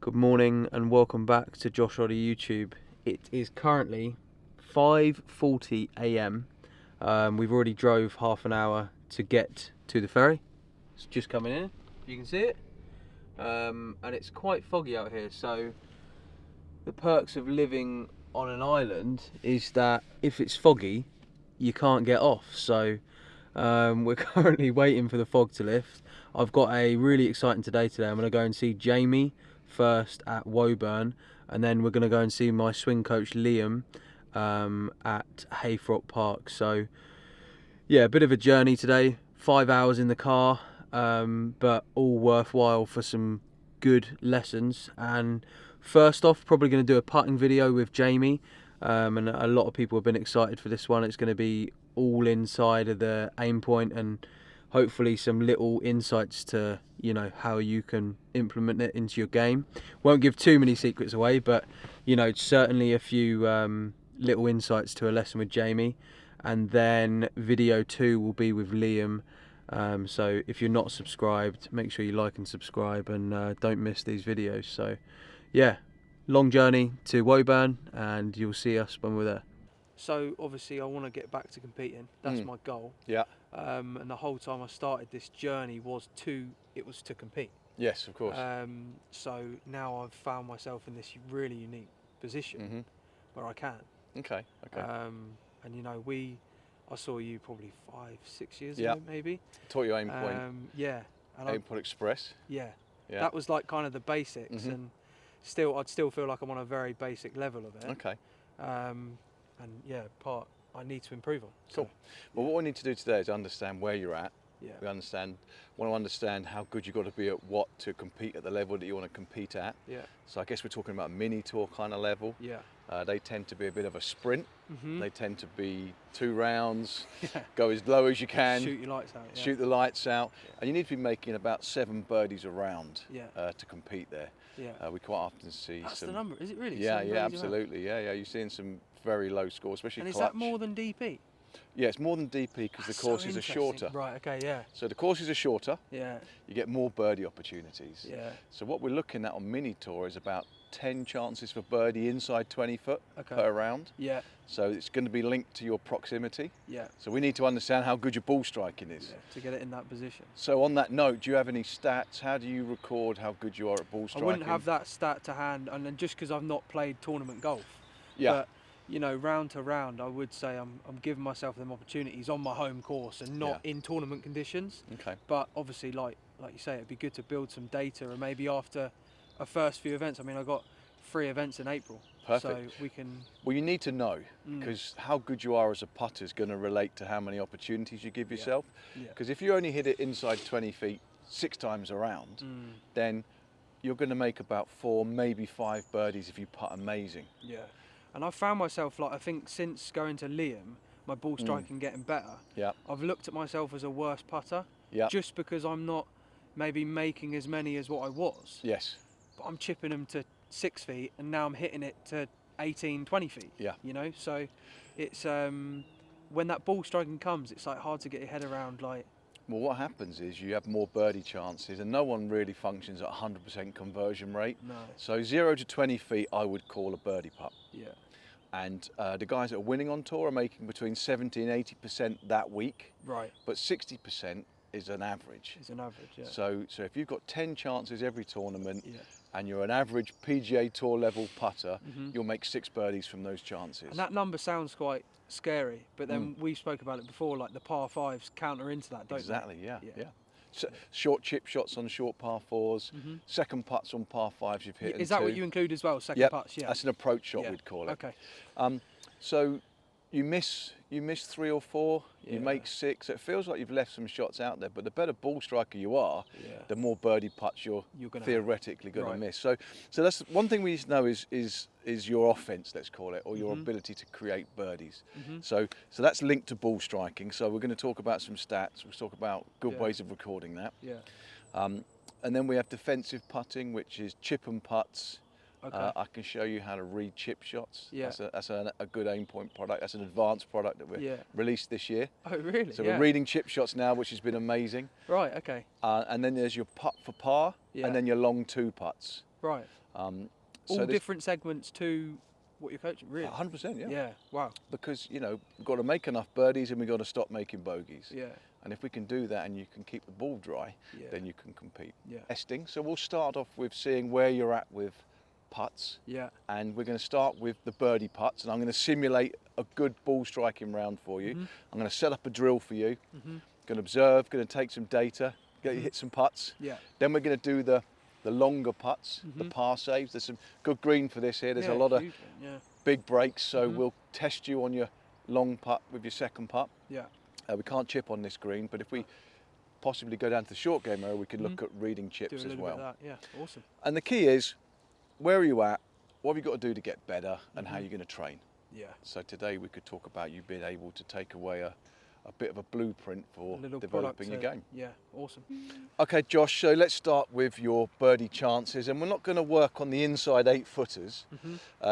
Good morning and welcome back to Josh Roddy YouTube. It is currently 5:40 a.m. We've already drove half an hour to get to the ferry. It's just coming in, you can see it. And it's quite foggy out here, so the perks of living on an island is that if it's foggy, you can't get off. So we're currently waiting for the fog to lift. I've got a really exciting day today. I'm going to go and see Jamie first at Woburn, and then we're going to go and see my swing coach Liam at Haythorpe Park. So yeah, a bit of a journey today, 5 hours in the car, but all worthwhile for some good lessons. And first off, probably going to do a putting video with Jamie, and a lot of people have been excited for this one. It's going to be all inside of the Aimpoint and hopefully some little insights to, you know, how you can implement it into your game. Won't give too many secrets away, but you know, certainly a few little insights to a lesson with Jamie. And then video 2 will be with Liam. So if you're not subscribed, make sure you like and subscribe, and don't miss these videos. So yeah, long journey to Woburn, and you'll see us when we're there. So obviously I want to get back to competing. That's my goal. Yeah. And the whole time I started this journey was to compete. Yes, of course. So now I've found myself in this really unique position where I can. Okay. And you know, I saw you probably 5-6 years ago, maybe. Taught you Aimpoint. Yeah. And Aimpoint Express. Yeah. Yeah. That was like kind of the basics, and I'd still feel like I'm on a very basic level of it. Okay. And yeah, I need to improve on. Cool. So, well, what we need to do today is understand where you're at. yeah. We want to understand how good you've got to be at what to compete at the level that you want to compete at. Yeah. So I guess we're talking about a mini tour kind of level. Yeah. They tend to be a bit of a sprint. They tend to be 2 rounds, Yeah. go as low as you can. Shoot your lights out. Yeah. Shoot the lights out. And you need to be making about 7 birdies a round Yeah. to compete there. Yeah. We quite often see That's some... the number, is it really? Yeah, 7 yeah, birdies around? absolutely. Yeah. You're seeing some very low scores, especially And clutch. is that more than DP? Yeah, it's more than DP because the That's courses so are shorter. interesting. Right, okay, yeah. So the courses are shorter, Yeah. you get more birdie opportunities. Yeah. So what we're looking at on mini tour is about 10 chances for birdie inside 20 foot per round. Yeah. So it's going to be linked to your proximity. Yeah. So we need to understand how good your ball striking is. Yeah. To get it in that position. So on that note, do you have any stats? How do you record how good you are at ball striking? I wouldn't have that stat to hand, and then just because I've not played tournament golf. Yeah. But, you know, round to round, I would say I'm giving myself them opportunities on my home course and not in tournament conditions. Okay. But obviously, like you say, it'd be good to build some data, and maybe after a first few events. I mean, I got 3 events in April. Perfect. So we can. Well, you need to know, because how good you are as a putter is going to relate to how many opportunities you give yourself. Yeah. Because if you only hit it inside 20 feet 6 times around, then you're going to make about 4, maybe 5 birdies if you putt amazing. Yeah. And I've found myself, like, I think since going to Liam, my ball striking getting better. Yeah. I've looked at myself as a worse putter. Yeah. Just because I'm not maybe making as many as what I was. Yes. But I'm chipping them to 6 feet, and now I'm hitting it to 18, 20 feet. Yeah. You know, so it's when that ball striking comes, it's like hard to get your head around. Like, Well, what happens is you have more birdie chances, and no one really functions at 100% conversion rate. no. So 0 to 20 feet, I would call a birdie putt. Yeah. And the guys that are winning on tour are making between 70 and 80% that week, Right. but 60% is an average. It's an average. Yeah. So if you've got 10 chances every tournament, Yeah. and you're an average PGA Tour level putter, you'll make 6 birdies from those chances. And that number sounds quite scary, but then we spoke about it before, like the par 5s counter into that, don't Exactly, they? yeah. So, short chip shots on short par 4s, second putts on par 5s you've hit. Is that what you include as well, second Yep, putts? Yeah. that's an approach shot we'd call it. Okay. So you miss 3 or 4, you Yeah. make 6. It feels like you've left some shots out there, but the better ball striker you are, Yeah. the more birdie putts you're gonna theoretically going Right. to miss. So that's one thing we need to know is your offense, let's call it, or your ability to create birdies. So that's linked to ball striking. So we're going to talk about some stats. We'll talk about good ways of recording that. Yeah. And then we have defensive putting, which is chip and putts. Okay. I can show you how to read chip shots. Yeah. That's a good Aimpoint product. That's an advanced product that we released this year. Oh, really? So we're reading chip shots now, which has been amazing. Right. Okay. And then there's your putt for par, Yeah. and then your long 2 putts. Right. So All different segments to what you're coaching, really? 100%, yeah. Yeah, wow. Because, you know, we've got to make enough birdies and we've got to stop making bogeys. Yeah. And if we can do that and you can keep the ball dry, Yeah. then you can compete. Yeah. Testing. So we'll start off with seeing where you're at with putts. Yeah. And we're going to start with the birdie putts, and I'm going to simulate a good ball striking round for you. I'm going to set up a drill for you. Going to observe, going to take some data, get you hit some putts. Yeah. Then we're going to do the longer putts, the par saves. There's some good green for this here. There's a lot of big breaks, so we'll test you on your long putt with your second putt. Yeah. We can't chip on this green, but if we possibly go down to the short game area, we can look at reading chips as well. Bit of that. Yeah, awesome. And the key is, where are you at? What have you got to do to get better, and how you're going to train? Yeah. So today we could talk about you being able to take away a bit of a blueprint for developing product, your game. Yeah, awesome. Okay, Josh, so let's start with your birdie chances, and we're not going to work on the inside 8-footers.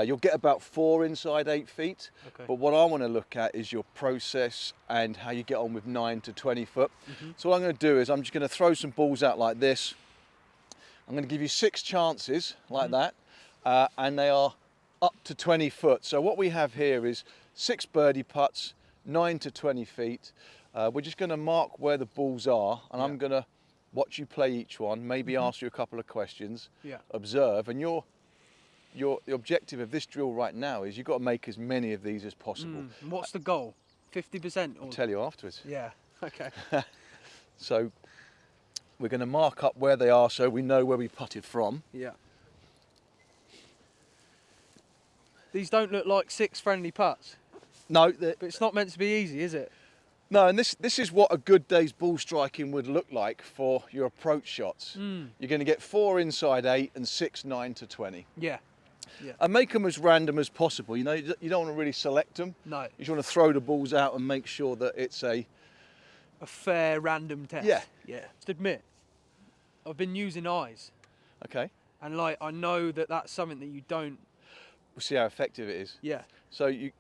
You'll get about 4 inside 8 feet, but what I want to look at is your process and how you get on with 9 to 20 foot. So what I'm going to do is I'm just going to throw some balls out like this. I'm going to give you 6 chances like that, and they are up to 20 foot. So what we have here is 6 birdie putts, 9 to 20 feet. We're just going to mark where the balls are, and I'm going to watch you play each one, maybe ask you a couple of questions, observe, and the objective of this drill right now is you've got to make as many of these as possible. What's the goal? 50%? I'll tell you afterwards. Yeah, okay. So we're going to mark up where they are so we know where we putted from. Yeah. These don't look like 6 friendly putts. No, but it's not meant to be easy, is it? No, and this is what a good day's ball striking would look like for your approach shots. You're going to get 4 inside 8 and 6 9 to 20. Yeah. Yeah. And make them as random as possible. You know, you don't want to really select them. No. You just want to throw the balls out and make sure that it's a fair random test. Yeah. Yeah. Just admit, I've been using eyes. Okay. And like I know that that's something that you don't. We'll see how effective it is. Yeah. So you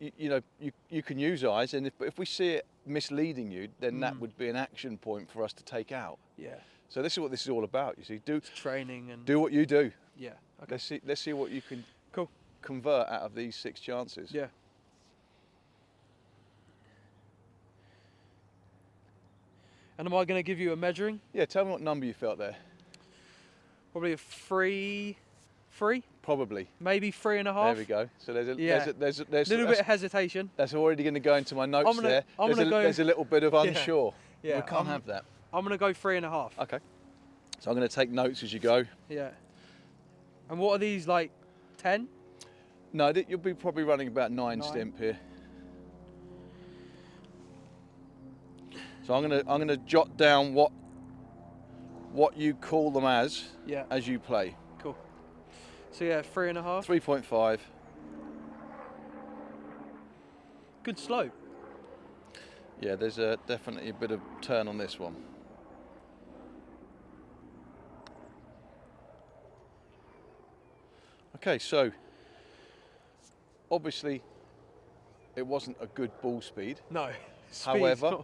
can use eyes, and if we see it misleading you, then that would be an action point for us to take out. Yeah. So this is what this is all about. You see, It's training and do what you do. Yeah. Okay. Let's see what you can Cool. convert out of these 6 chances. Yeah. And am I going to give you a measuring? Yeah. Tell me what number you felt there. Probably a 3. Probably. Maybe 3.5. There we go. So there's a little bit of hesitation. That's already going to go into my notes there. There's a little bit of unsure. Yeah. We can't have that. I'm going to go 3.5. Okay. So I'm going to take notes as you go. Yeah. And what are these, like 10? No, you'll be probably running about 9 stimp here. So I'm going to jot down what you call them as you play. Cool. So yeah, 3.5. 3.5. Good slope. Yeah, there's definitely a bit of turn on this one. Okay, so obviously it wasn't a good ball speed. No. However,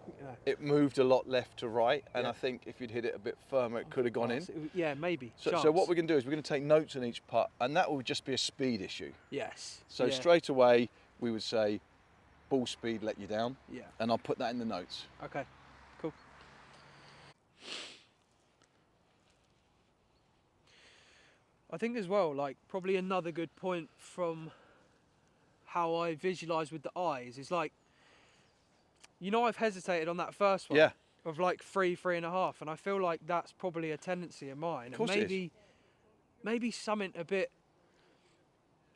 it moved a lot left to right, and I think if you'd hit it a bit firmer, it could have gone in. Yeah, maybe. So what we're going to do is we're going to take notes on each putt, and that will just be a speed issue. Yes. So straight away, we would say, ball speed let you down. Yeah. And I'll put that in the notes. Okay. Cool. I think as well, like probably another good point from how I visualise with the eyes is like, you know, I've hesitated on that first one. Yeah. Of like 3.5, and I feel like that's probably a tendency of mine. Of course and maybe something a bit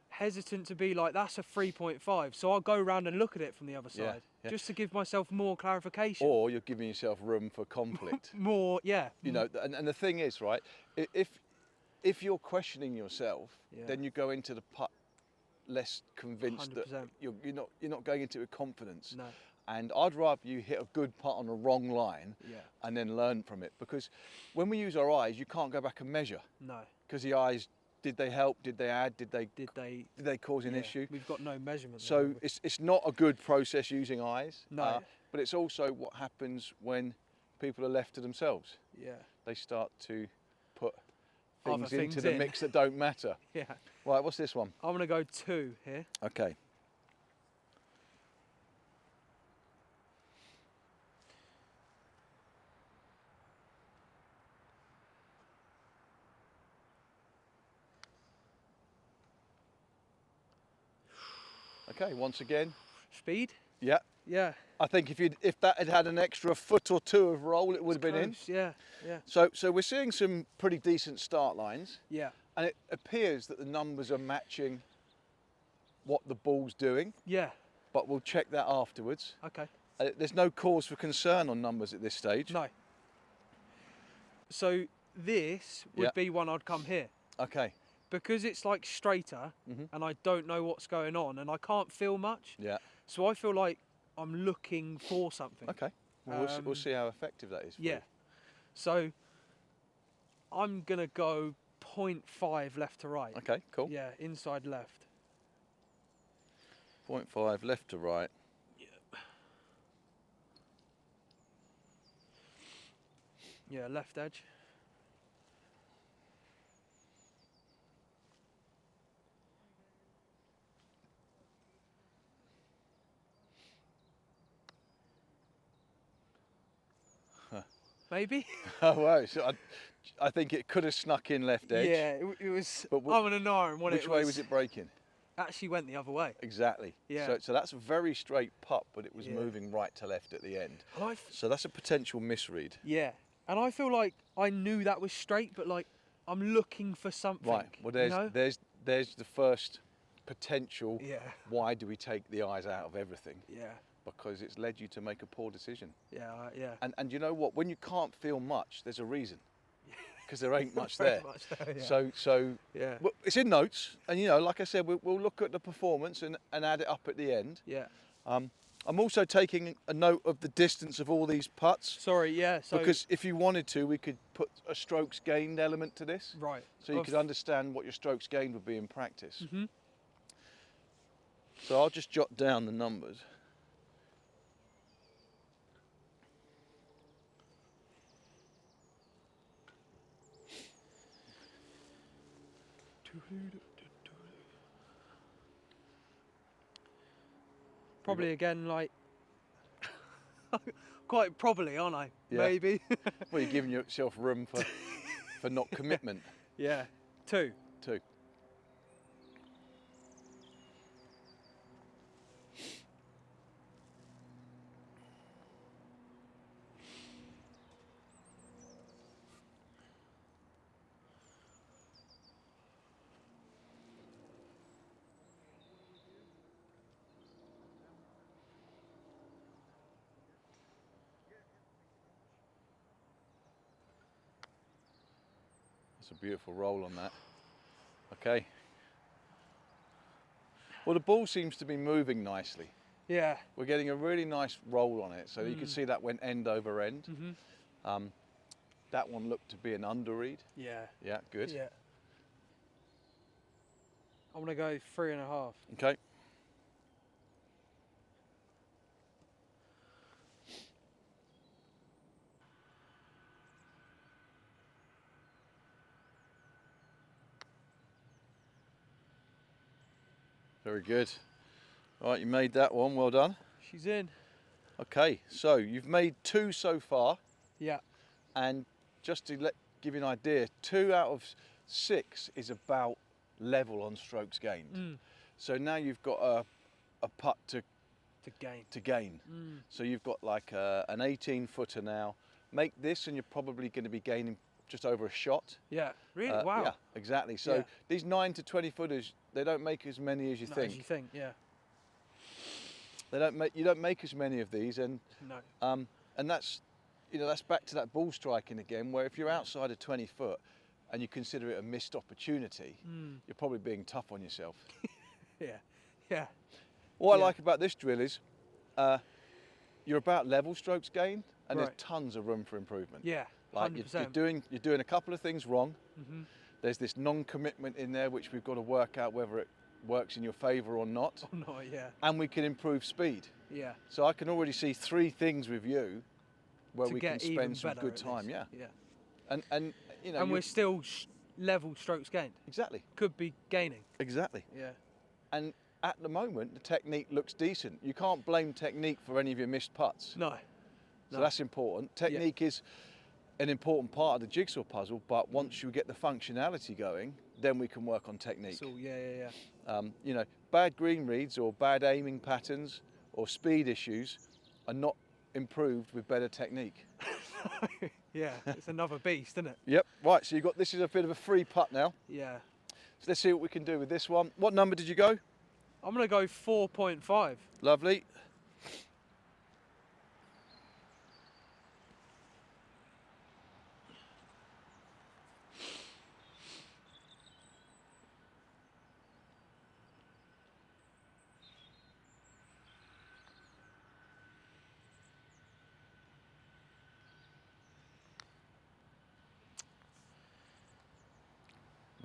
hesitant to be like, that's a 3.5. So I'll go around and look at it from the other side, just to give myself more clarification. Or you're giving yourself room for conflict. More, yeah. You know, and the thing is, right, if you're questioning yourself, then you go into the putt less convinced 100%. that you're not going into it with confidence. No. And I'd rather you hit a good putt on a wrong line and then learn from it. Because when we use our eyes, you can't go back and measure. No. Because the eyes, did they help? Did they add? Did they cause an issue? We've got no measurement. So it's not a good process using eyes. No. But it's also what happens when people are left to themselves. Yeah. They start to put things Other into things the in. mix that don't matter. Yeah. Right, what's this one? I'm gonna go 2 here. Okay. Okay, once again. Speed. Yeah. Yeah. I think if that had had an extra foot or 2 of roll, it would have been Close. Yeah. Yeah. in. So we're seeing some pretty decent start lines, Yeah. and it appears that the numbers are matching what the ball's doing, Yeah. but we'll check that afterwards. Okay. There's no cause for concern on numbers at this stage. No. So this would Yeah. be one I'd come here. Okay. Because it's like straighter and I don't know what's going on and I can't feel much. Yeah. So I feel like I'm looking for something. Okay. Well, we'll see how effective that is for Yeah. you. So I'm going to go 0.5 left to right. Okay, cool. Yeah, inside left. 0.5 left to right. Yeah, left edge. Maybe? Oh, wow. So I think it could have snuck in left edge. Yeah, it was. But I'm gonna know when Which way was it breaking? Actually went the other way. Exactly. Yeah. So that's a very straight putt, but it was Yeah. moving right to left at the end. And So that's a potential misread. yeah, and I feel like I knew that was straight, but like I'm looking for something. Right. Well, you know? there's the first potential. Yeah. Why do we take the eyes out of everything? Yeah. Because it's led you to make a poor decision. Yeah. Yeah. And you know what? When you can't feel much, there's a reason. Because there ain't much Very there. much there, yeah. So Yeah. well, it's in notes, and you know, like I said, we'll look at the performance and add it up at the end. Yeah. I'm also taking a note of the distance of all these putts. Sorry. Yeah. So Because if you wanted to, we could put a strokes gained element to this. right. So you could understand what your strokes gained would be in practice. Mhm. So I'll just jot down the numbers. Probably again like quite probably, aren't I? Yeah. Maybe. Well, you're giving yourself room for not commitment. Yeah. 2. Too. That's a beautiful roll on that. Okay. Well, the ball seems to be moving nicely. Yeah. We're getting a really nice roll on it. So you can see that went end over end. That one looked to be an underread. Yeah. Yeah, good. Yeah. I'm gonna go 3.5. Okay. Very good. All right, you made that one. Well done. She's in. Okay, so you've made 2 so far, Yeah. and just to give you an idea, 2 out of 6 is about level on strokes gained. So now you've got a putt To gain. to gain. So you've got like an 18 footer now. Make this, and you're probably going to be gaining just over a shot. Yeah. Really? Wow. Yeah, exactly. So Yeah. these 9 to 20 footers, they don't make as many as you Not think. as you think. Yeah. You don't make as many of these, and No. and that's, you know, that's back to that ball striking again, where if you're outside of 20 foot and you consider it a missed opportunity, you're probably being tough on yourself. Yeah. Yeah. What I Yeah. like about this drill is you're about level strokes gained, and Right. there's tons of room for improvement. Yeah. Like 100%. you're doing a couple of things wrong. There's this non-commitment in there, which we've got to work out whether it works in your favour or not. Oh no. Yeah. And we can improve speed. Yeah. So I can already see 3 things with you where To we can get even spend some better good at time. this. Yeah. Yeah. And you know, And we're still level strokes gained. Exactly. Could be gaining. Exactly. Yeah. And at the moment, the technique looks decent. You can't blame technique for any of your missed putts. No. So that's important. Technique is an important part of the jigsaw puzzle, but once you get the functionality going, then we can work on technique. So, yeah. You know, bad green reads or bad aiming patterns or speed issues are not improved with better technique. Yeah, it's another beast, isn't it? Yep. Right, so this is a bit of a free putt now. Yeah. So let's see what we can do with this one. What number did you go? I'm going to go 4.5. Lovely.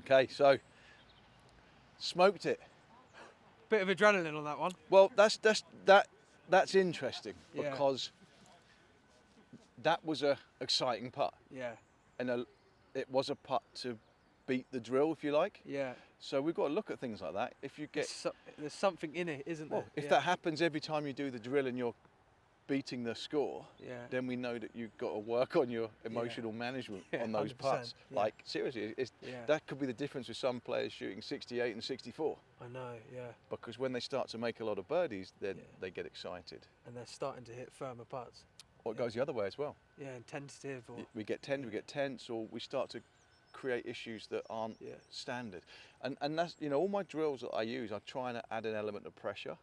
Okay, so smoked it. Bit of adrenaline on that one. Well, that's interesting Yeah. because that was a exciting putt, Yeah. and it was a putt to beat the drill, if you like. Yeah. So we've got to look at things like that. If you get There's something in it, isn't there? well, if that happens every time you do the drill and you're beating the score, Yeah. then we know that you've got to work on your emotional management Yeah, on those 100%, putts. yeah. Like seriously, that could be the difference with some players shooting 68 and 64. I know, yeah. Because when they start to make a lot of birdies, then they get excited. And they're starting to hit firmer putts. Or it goes the other way as well. Yeah, and tentative or... We get tense, or we start to create issues that aren't standard. And that's, you know, all my drills that I use, I try and add an element of pressure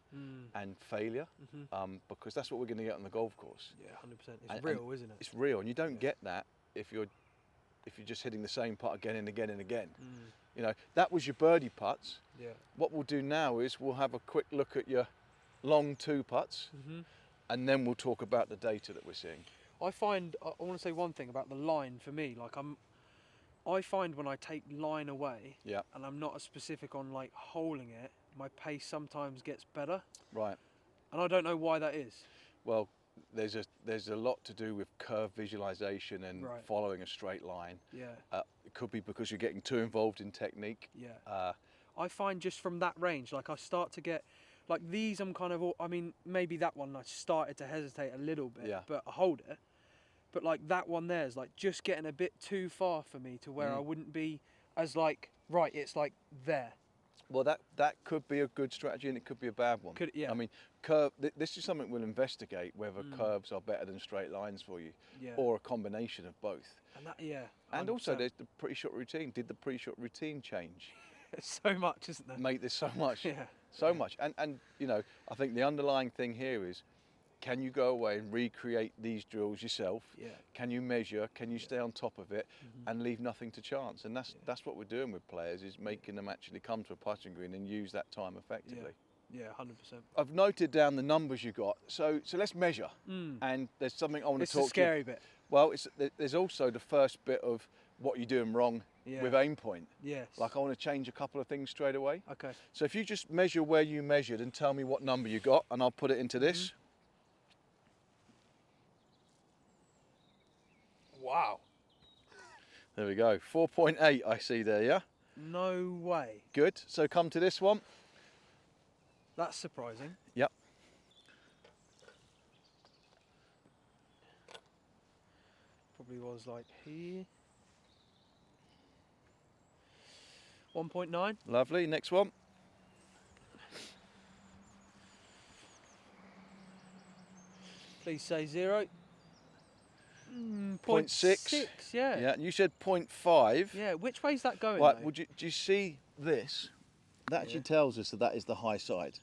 and failure, because that's what we're going to get on the golf course. Yeah, 100%. It's real, isn't it? It's real, and you don't get that if you're just hitting the same putt again and again and again. You know, that was your birdie putts. Yeah. What we'll do now is we'll have a quick look at your long two putts, and then we'll talk about the data that we're seeing. I want to say one thing about the line for me. Like I find when I take line away, and I'm not as specific on like holding it, my pace sometimes gets better. Right. And I don't know why that is. Well, there's a lot to do with curve visualization and following a straight line. Yeah. It could be because you're getting too involved in technique. Yeah. I find just from that range, like I start to get, like these I'm kind of, I mean, maybe that one I started to hesitate a little bit, but I hold it. But like that one there is like just getting a bit too far for me to where I wouldn't be as like, right, it's like there. Well, that could be a good strategy and it could be a bad one. I mean, this is something we'll investigate, whether curves are better than straight lines for you, or a combination of both. And that, 100%. And also there's the pre-shot routine. Did the pre-shot routine change? It's so much, isn't there? Make this so much. So much. And you know, I think the underlying thing here is, can you go away and recreate these drills yourself? Can you measure? Can you stay on top of it and leave nothing to chance? And that's what we're doing with players, is making them actually come to a putting green and use that time effectively. Yeah, 100%. I've noted down the numbers you got. So let's measure. And there's something I want to talk to you. It's the scary bit. Well, there's also the first bit of what you're doing wrong with Aimpoint. Yes. Like I want to change a couple of things straight away. Okay. So if you just measure where you measured and tell me what number you got, and I'll put it into this. Wow. There we go. 4.8 I see there, yeah? No way. Good. So come to this one. That's surprising. Yep. Probably was like here. 1.9. Lovely. Next one. Please say 0. 0.6. Yeah. Yeah. And you said 0.5. Yeah. Which way's that going? Right. Though? Do you see this? That actually tells us that is the high side.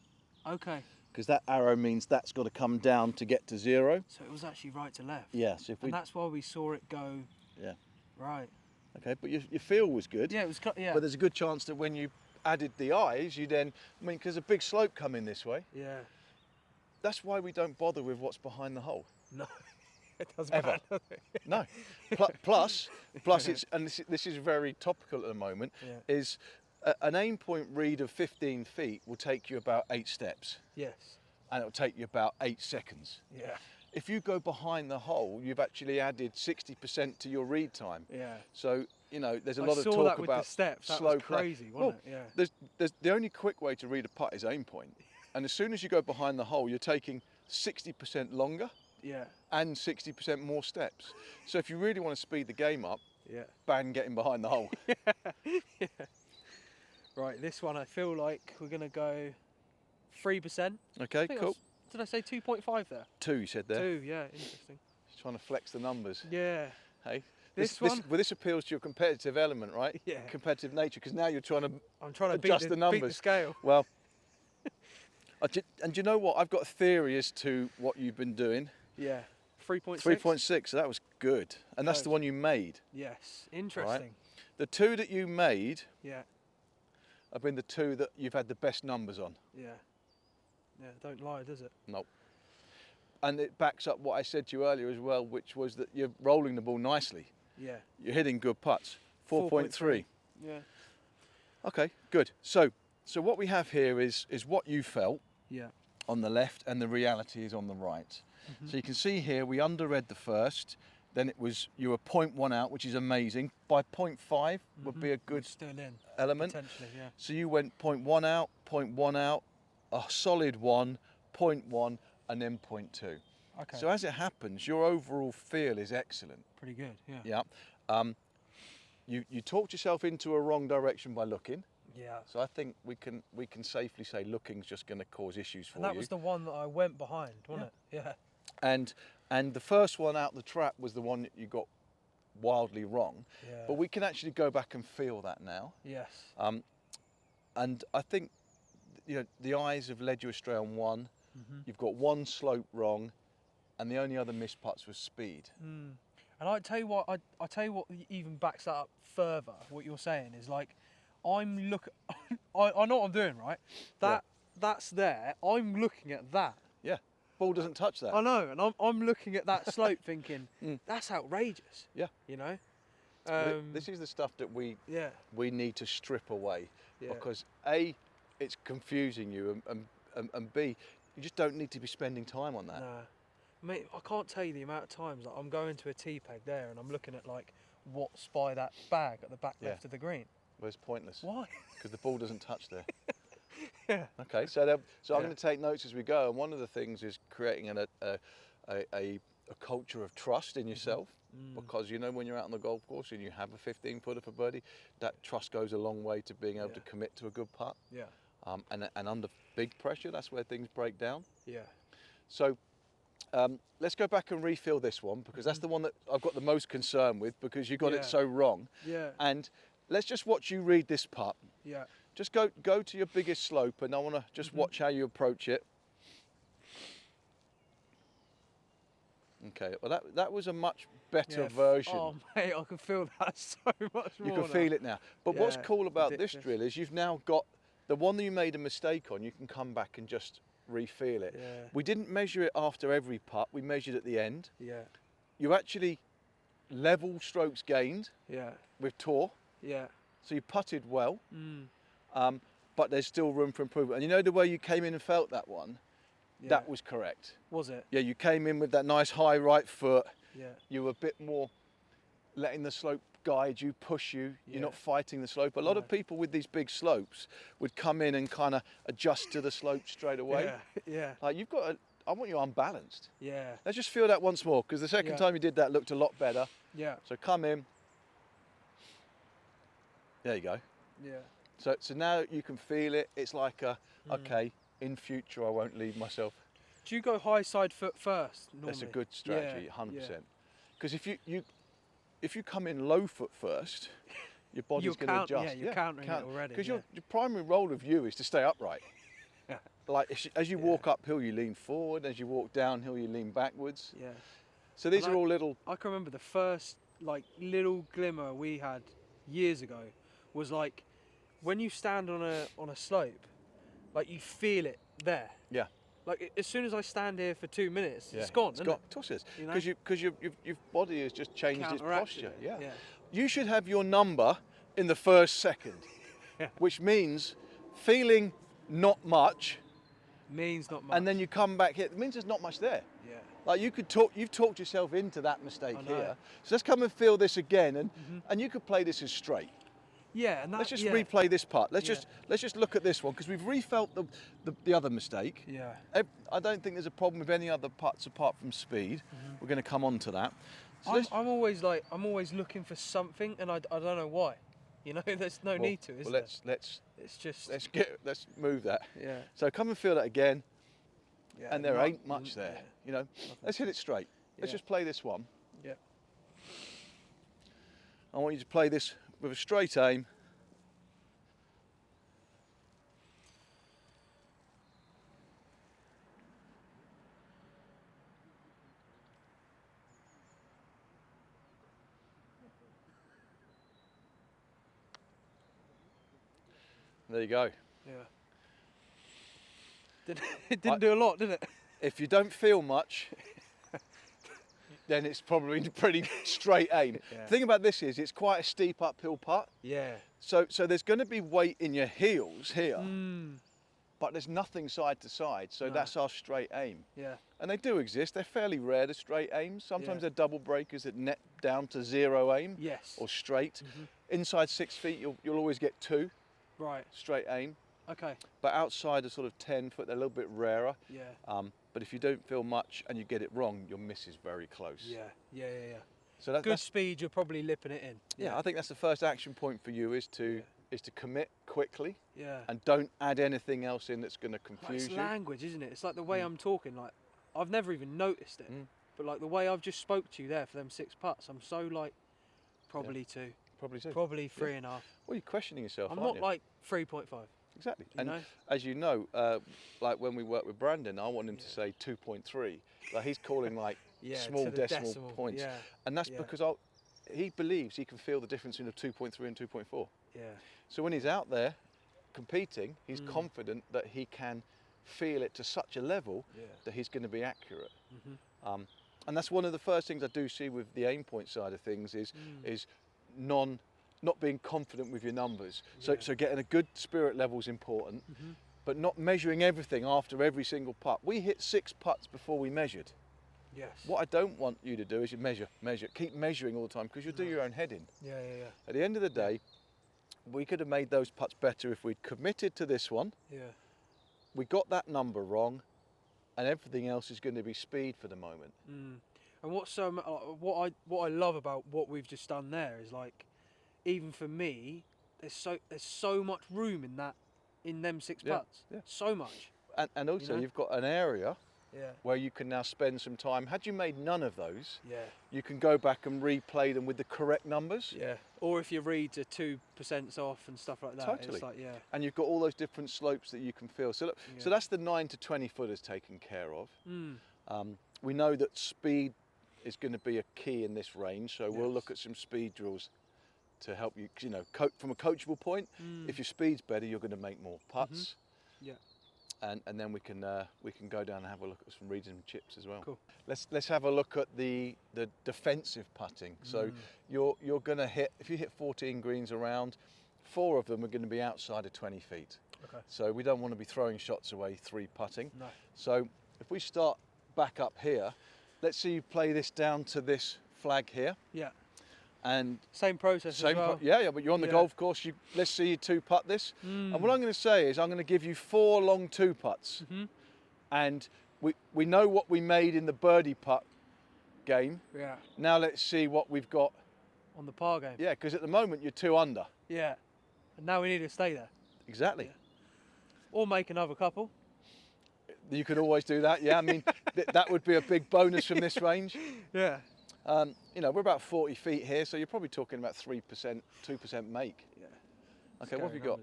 Okay. Because that arrow means that's got to come down to get to 0. So it was actually right to left. Yes. And that's why we saw it go. Yeah. Right. Okay, but your feel was good. Yeah, it was. Yeah. But there's a good chance that when you added the eyes, you then, I mean, because a big slope coming this way. Yeah. That's why we don't bother with what's behind the hole. No, it doesn't Ever. matter. No. Plus, it's, and this is very topical at the moment, is an Aimpoint read of 15 feet will take you about 8 steps. Yes. And it'll take you about 8 seconds. Yeah. If you go behind the hole, you've actually added 60% to your read time. Yeah. So, you know, there's a I lot of saw talk that with about the steps. That slow was play. crazy, wasn't Well, it? Yeah. there's the only quick way to read a putt is aim point. And as soon as you go behind the hole, you're taking 60% longer Yeah. and 60% more steps. So if you really want to speed the game up, Yeah. bang, getting behind the hole. Yeah. Right, this one I feel like we're going to go 3%. Okay, cool. Did I say 2.5 there? 2, you said there. 2, yeah, interesting. Just trying to flex the numbers. Yeah. Hey, This one? Well, this appeals to your competitive element, right? Yeah. Competitive nature, because now you're trying to I'm trying to adjust beat the numbers. beat the scale. Well, and do you know what? I've got a theory as to what you've been doing. Yeah. 3.6? 3.6, so that was good. And that's the Good. one you made. Yes, interesting. The 2 that you made Yeah. have been the 2 that you've had the best numbers on. Yeah. Yeah, don't lie, does it? Nope. And it backs up what I said to you earlier as well, which was that you're rolling the ball nicely. Yeah. You're hitting good putts. 4.3. Yeah. Okay, good. So what we have here is what you felt Yeah. on the left and the reality is on the right. So you can see here we underread the first, then it was you were 0.1 out, which is amazing. By 0.5 would be a good Still in. element. Potentially, yeah. So you went 0.1 out, 0.1 out, a solid 1, 0.1 and then 0.2. Okay. So as it happens, your overall feel is excellent. Pretty good, yeah. Yeah. You talked yourself into a wrong direction by looking. Yeah. So I think we can safely say looking's just going to cause issues for And that you. was the one that I went behind, wasn't it? Yeah. And the first one out the trap was the one that you got wildly wrong. Yeah. But we can actually go back and feel that now. Yes. And I think, you know, the eyes have led you astray on one. You've got one slope wrong, and the only other missed putts was speed. And I tell you what, I tell you what even backs that up further. What you're saying is like, I know what I'm doing, right? That's there. I'm looking at that. Yeah, ball doesn't touch that. I know, and I'm looking at that slope, thinking that's outrageous. Yeah. You know. This is the stuff that we Yeah. need to strip away, Yeah. because A, it's confusing you, and B, you just don't need to be spending time on that. No. Mate, I can't tell you the amount of times that I'm going to a tee peg there and I'm looking at like what's by that bag at the back left of the green. Well, it's pointless. Why? Because the ball doesn't touch there. Yeah. Okay, so I'm going to take notes as we go, and one of the things is creating a culture of trust in yourself, because you know when you're out on the golf course and you have a 15-footer for birdie, that trust goes a long way to being able to commit to a good putt. Yeah. And under big pressure, that's where things break down. Yeah. So let's go back and refill this one, because that's the one that I've got the most concern with, because you got it so wrong. Yeah. And let's just watch you read this putt. Yeah. Just go to your biggest slope, and I want to just watch how you approach it. Okay, well that was a much better version. Oh mate, I can feel that so much more. You can feel it now. But what's cool about this ridiculous. drill is you've now got the one that you made a mistake on, you can come back and just refeel it. Yeah. We didn't measure it after every putt, we measured at the end. Yeah. You actually level strokes gained Yeah. with tour, Yeah. so you putted well, but there's still room for improvement. And you know the way you came in and felt that one? Yeah. That was correct. Was it? Yeah, you came in with that nice high right foot. Yeah. You were a bit more letting the slope guide you, push you. You're Yeah. not fighting the slope. A lot of people with these big slopes would come in and kind of adjust to the slope straight away. Yeah. Yeah. Like you've got I want you unbalanced. Yeah. Let's just feel that once more, because the second time you did that looked a lot better. Yeah. So come in. There you go. Yeah. So now you can feel it. It's like okay, in future I won't leave myself. Do you go high side foot first normally? That's a good strategy, Yeah. 100%. Because if you come in low foot first, your body's going to adjust. Yeah, you're countering it already. Because your primary role of you is to stay upright. Yeah. Like as you walk uphill, you lean forward. As you walk downhill, you lean backwards. Yeah. So these are all little. I can remember the first like little glimmer we had years ago was like when you stand on a slope, like you feel it there. Yeah. Like as soon as I stand here for 2 minutes, Yeah. it's gone. It's gone. Of course it is. Because your body has just changed its posture. Yeah. Yeah. You should have your number in the first second, which means feeling not much, Means not much. and then you come back here. It means there's not much there. Yeah. Like you've talked yourself into that mistake I know. here. So let's come and feel this again, and you could play this as straight. Yeah, and Let's just yeah. replay this part. Let's Yeah. just look at this one because we've refelt the other mistake. Yeah. I don't think there's a problem with any other parts apart from speed. We're going to come on to that. So I'm always looking for something, and I don't know why. You know, there's no need to, is there? It's just let's move that. yeah. So come and feel that again, Yeah, and there not- ain't much there. yeah. You know, let's hit it straight. Let's Yeah. just play this one. Yeah. I want you to play this with a straight aim. There you go. Yeah. It didn't do a lot, did it? If you don't feel much, then it's probably a pretty straight aim. Yeah. The thing about this is it's quite a steep uphill putt. Yeah. So there's going to be weight in your heels here, Mm. but there's nothing side to side. So No. that's our straight aim. Yeah. And they do exist. They're fairly rare, the straight aims. Sometimes Yeah. they're double breakers that net down to zero aim Yes. or straight. Inside 6 feet, you'll always get 2 Right. straight aim. Okay. But outside of sort of 10 foot, they're a little bit rarer. Yeah. But if you don't feel much and you get it wrong, your miss is very close. Yeah. Yeah. Yeah. Yeah. So Good that's, speed. You're probably lipping it in. yeah, I think that's the first action point for you is to commit quickly Yeah. and don't add anything else in that's going to Like, confuse it's you. language, isn't it? It's like the way I'm talking. Like, I've never even noticed it, but like the way I've just spoke to you there for them 6 putts, I'm so like, probably 2, Probably so. probably 3.5. Well, you're questioning yourself, I'm aren't not you? like 3.5. Exactly. you And know? as you know, like when we work with Brandon, I want him to say 2.3. Like he's calling like Yeah. small to the decimal points. Yeah. And that's Yeah. because he believes he can feel the difference between a 2.3 and 2.4. Yeah. So when he's out there competing, he's confident that he can feel it to such a level Yeah. that he's going to be accurate. And that's one of the first things I do see with the Aimpoint side of things is not being confident with your numbers. Yeah. So getting a good spirit level is important, but not measuring everything after every single putt. We hit 6 putts before we measured. Yes. What I don't want you to do is you measure, keep measuring all the time because you'll do your own head in. Yeah. Yeah. Yeah. At the end of the day, we could have made those putts better if we'd committed to this one. Yeah. We got that number wrong, and everything else is going to be speed for the moment. And what's so what I love about what we've just done there is like, even for me, there's so much room in them 6 Yeah, putts. yeah. So much. And also, know? you've got an area Yeah. where you can now spend some time. Had you made none of those, Yeah. you can go back and replay them with the correct numbers. Yeah. Or if your reads are 2% off and stuff like that. Totally. It's like, yeah. And you've got all those different slopes that you can feel. So look, so that's the 9 to 20 footers taken care of. We know that speed is going to be a key in this range, so we'll look at some speed drills to help you, from a coachable point. If your speed's better, you're going to make more putts. Yeah. And then we can go down and have a look at some reads and chips as well. Cool. Let's have a look at the defensive putting. So you're going to hit, if you hit 14 greens around, 4 of them are going to be outside of 20 feet. Okay. So we don't want to be throwing shots away 3 putting. No. So if we start back up here, let's see you play this down to this flag here. Yeah. And Same process as well. yeah, but you're on the Yeah. golf course. Let's see you 2 putt this. And what I'm going to say is I'm going to give you 4 long 2 putts. And we know what we made in the birdie putt game. Yeah. Now let's see what we've got. On the par game. Yeah, because at the moment you're 2 under. Yeah. And now we need to stay there. Exactly. Yeah. Or make another couple. You could always do that. Yeah, I mean that would be a big bonus from this range. Yeah. We're about 40 feet here, so you're probably talking about 3%, 2% make. Yeah. Okay, what have you got?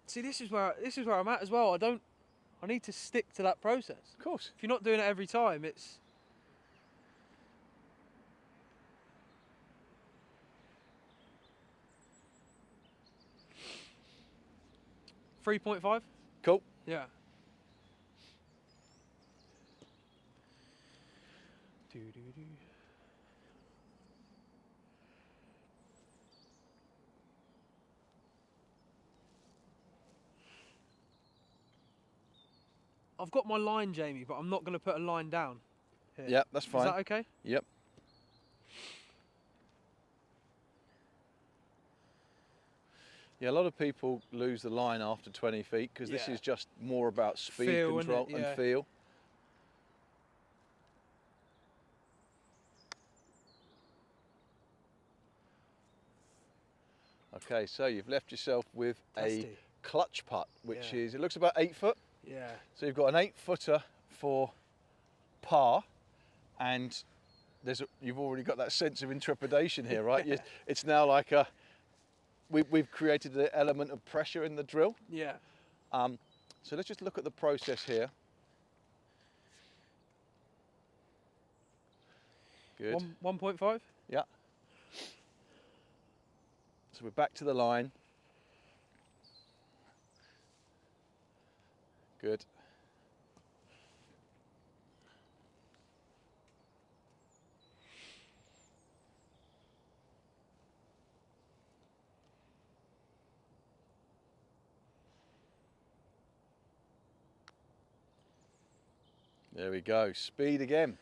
See, this is where I'm at as well. I need to stick to that process. Of course. If you're not doing it every time, it's 3.5. Cool. Yeah. Doo-doo-doo. I've got my line, Jamie, but I'm not going to put a line down here. Yeah, that's fine. Is that okay? Yep. Yeah, a lot of people lose the line after 20 feet because this Yeah. is just more about speed Feel, control innit? and Yeah. feel. Okay, so you've left yourself with a Testy. clutch putt, which Yeah. is, it looks about 8 foot. Yeah. So you've got an 8-footer for par, and you've already got that sense of intrepidation here, right? Yeah. It's now like we've created an element of pressure in the drill. Yeah. So let's just look at the process here. Good. 1.5? Yeah. So we're back to the line. Good. There we go. Speed again.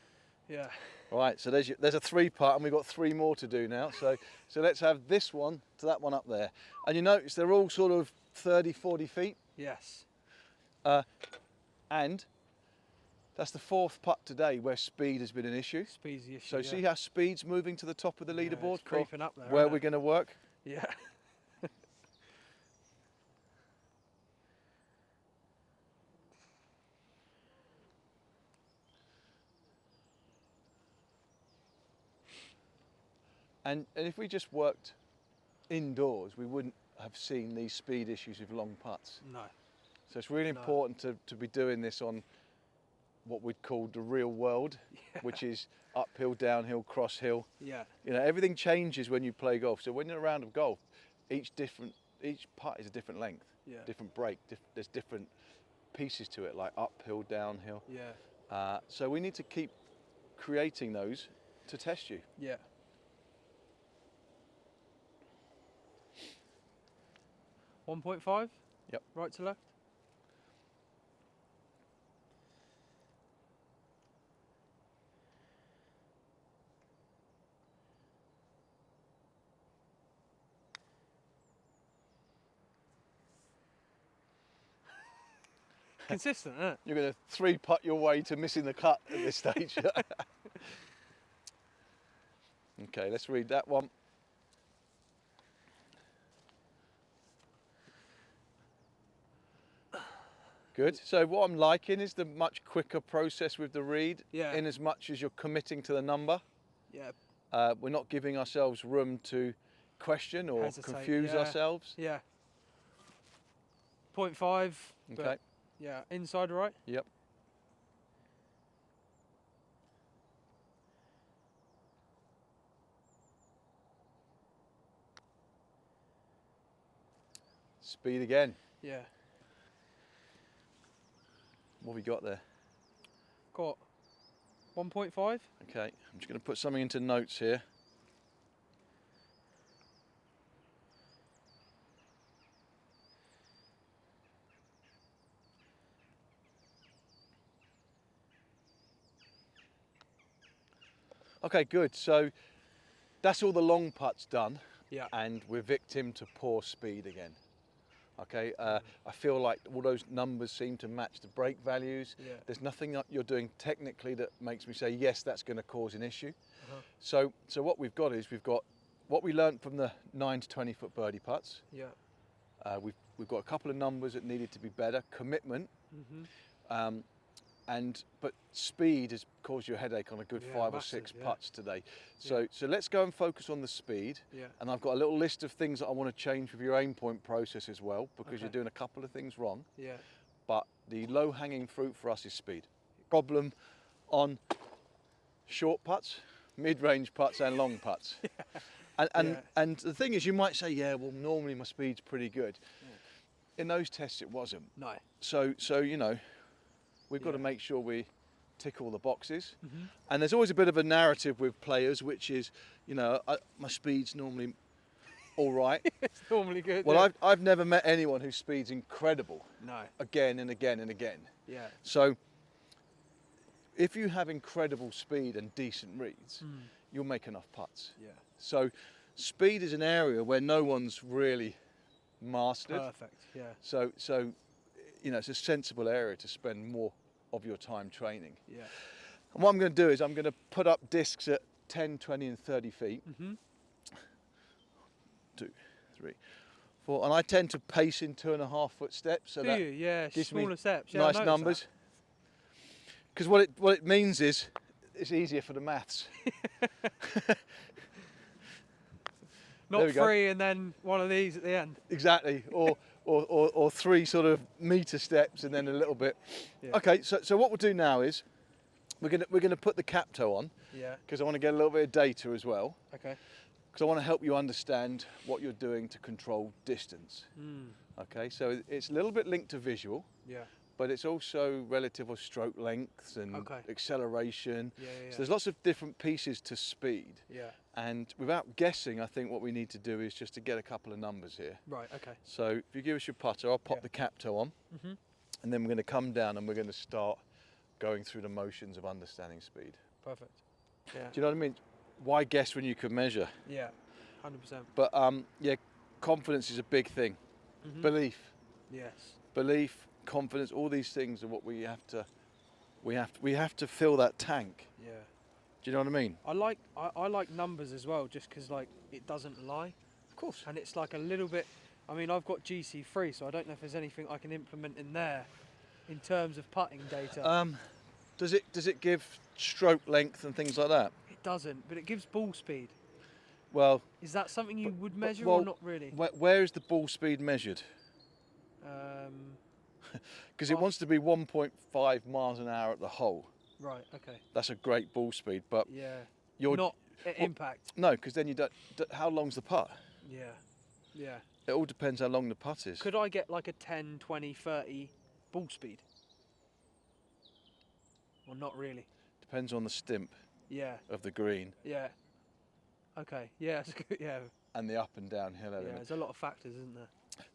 Yeah. Right, so there's a 3-putt, and we've got 3 more to do now. So let's have this one to that one up there. And you notice they're all sort of 30, 40 feet. Yes. And that's the 4th putt today where speed has been an issue. Speed's the issue. So yeah. see how speed's moving to the top of the Yeah, leaderboard it's creeping up there, where isn't we're it? going to work. Yeah. And if we just worked indoors, we wouldn't have seen these speed issues with long putts. No. So it's really No. important to be doing this on what we'd call the real world, Yeah. which is uphill, downhill, cross hill. Yeah. You know, everything changes when you play golf. So when you're in a round of golf, each putt is a different length, Yeah. different break. There's different pieces to it, like uphill, downhill. Yeah. So we need to keep creating those to test you. Yeah. .5? Yep. Right to left? Consistent, isn't it? You're going to 3-putt your way to missing the cut at this stage. Okay, let's read that one. Good. So what I'm liking is the much quicker process with the read, Yeah. in as much as you're committing to the number. Yeah. We're not giving ourselves room to question or Hesitate, confuse yeah. ourselves. Yeah. .5. but Okay. Yeah. Inside right? Yep. Speed again. Yeah. What have we got there? Got 1.5? Okay, I'm just going to put something into notes here. Okay, good. So that's all the long putts done, Yeah. and we're victim to poor speed again. Okay, I feel like all those numbers seem to match the break values. Yeah. There's nothing that you're doing technically that makes me say, yes, that's going to cause an issue. Uh-huh. So what we've got is we've got what we learnt from the 9 to 20 foot birdie putts. Yeah. We've got a couple of numbers that needed to be better. Commitment, Mhm. but speed has caused you a headache on a good Yeah, 5 or massive, 6 yeah. putts today. So let's go and focus on the speed. Yeah. And I've got a little list of things that I want to change with your Aimpoint process as well, because you're Okay. doing a couple of things wrong. Yeah. But the low-hanging fruit for us is speed. Problem on short putts, mid-range putts, and long putts. Yeah. And the thing is, you might say, yeah, well, normally my speed's pretty good. In those tests, it wasn't. No. So you know, we've got to Yeah. make sure we tick all the boxes. Mhm. And there's always a bit of a narrative with players, which is, you know, my speed's normally all right. It's normally good. Well, yeah. I've never met anyone whose speed's incredible No. again and again and again. Yeah. So if you have incredible speed and decent reads, you'll make enough putts. Yeah. So speed is an area where no one's really mastered. Perfect. Yeah. So you know, it's a sensible area to spend more of your time training. Yeah. And what I'm going to do is I'm going to put up discs at 10, 20 and 30 feet. 2, 3, 4. And I tend to pace in 2.5 foot steps. So Do that you? Yeah. gives me Smaller steps. Yeah, I nice noticed numbers. Because what it means is it's easier for the maths. that. There Not we go. 3 and then one of these at the end. Exactly. Or 3 sort of meter steps and then a little bit. Yeah. Okay, so what we'll do now is we're gonna put the cap toe on, Yeah. because I want to get a little bit of data as well, Okay. because I want to help you understand what you're doing to control distance. Okay, so it's a little bit linked to visual, Yeah. but it's also relative of stroke lengths and Okay. acceleration. Yeah. Yeah. So there's lots of different pieces to speed. Yeah. And without guessing, I think what we need to do is just to get a couple of numbers here. Right. Okay. So if you give us your putter, I'll pop Yeah. the cap toe on, and then we're going to come down and we're going to start going through the motions of understanding speed. Perfect. Yeah. Do you know what I mean? Why guess when you can measure? Yeah. 100%. But yeah, confidence is a big thing. Belief, Yes. confidence, all these things are what we have to fill that tank. Yeah. Do you know what I mean? I like numbers as well, just because like it doesn't lie, Of course. and it's like a little bit. I mean, I've got GC3, so I don't know if there's anything I can implement in there, in terms of putting data. Does it give stroke length and things like that? It doesn't, but it gives ball speed. Well, Is that something you would measure well, or not really? where is the ball speed measured? Because it wants to be 1.5 miles an hour at the hole. Right. Okay. That's a great ball speed, but Yeah. you're Not at impact. no, because then you don't. How long's the putt? Yeah. Yeah. It all depends how long the putt is. Could I get like a 10, 20, 30 ball speed? Or not really? Depends on the stimp Yeah. of the green Yeah. Okay. Yeah. That's good. Yeah. and the up and down hill Yeah. element. There's a lot of factors, isn't there?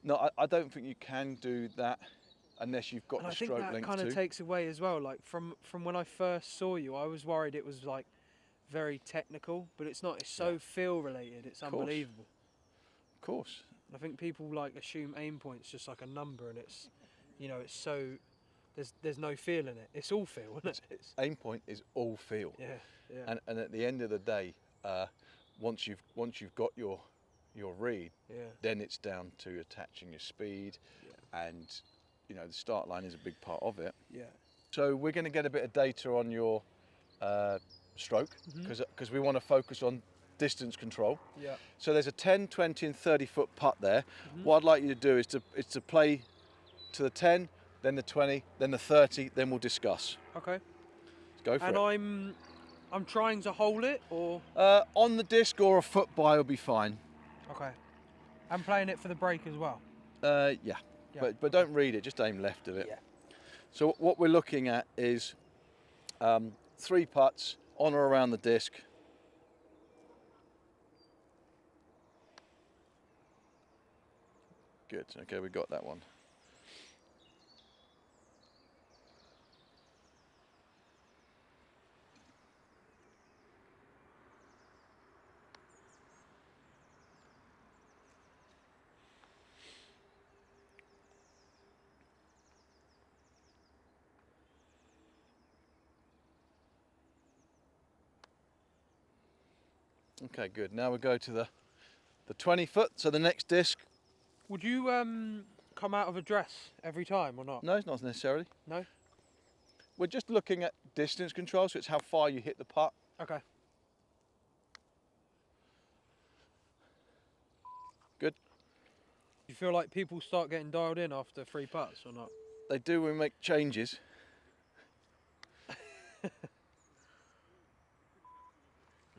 No, I don't think you can do that unless you've got And the I think stroke that length kind too. of takes away as well. Like from when I first saw you, I was worried it was like very technical, but it's not. It's so feel related. It's course. unbelievable. Of course. I think people like assume aim point's just like a number, and it's, you know, it's so there's no feel in it. It's all feel, isn't it? Aimpoint is all feel. Yeah. Yeah. And at the end of the day, once you've got your read, Yeah. then it's down to attaching your speed, and you know the start line is a big part of it. Yeah. So we're going to get a bit of data on your stroke, because we want to focus on distance control. Yeah. So there's a 10, 20 and 30 foot putt there. What I'd like you to do is to play to the 10, then the 20, then the 30, then we'll discuss. Okay. Let's go for And it. I'm trying to hold it, or On the disc or a foot by will be fine. okay. I'm playing it for the break as well. Yeah. Yeah. But don't read it, just aim left of it. Yeah. So what we're looking at is 3 putts on or around the disc. Good, okay, we got that one. Okay, good. Now we go to the 20 foot, so the next disc. Would you come out of a dress every time or not? No, it's not necessarily. No? We're just looking at distance control, so it's how far you hit the putt. Okay. Good. Do you feel like people start getting dialed in after 3 putts or not? They do when we make changes.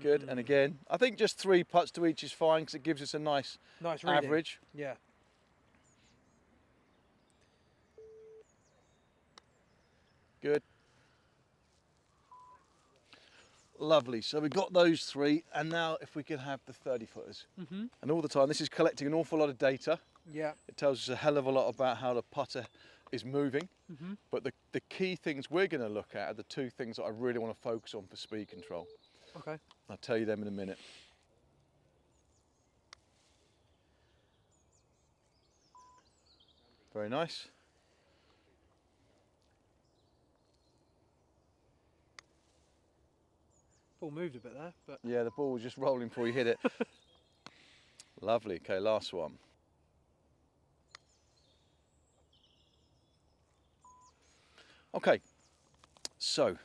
Good, and again, I think just 3 putts to each is fine because it gives us a nice Nice reading. average. Yeah. Good. Lovely. So we've got those 3, and now if we could have the 30 footers. And all the time, this is collecting an awful lot of data. Yeah. It tells us a hell of a lot about how the putter is moving. But the key things we're going to look at are the 2 things that I really want to focus on for speed control. Okay. I'll tell you them in a minute. Very nice. Ball moved a bit there, but Yeah, the ball was just rolling before you hit it. Lovely. Okay, last one. Okay, so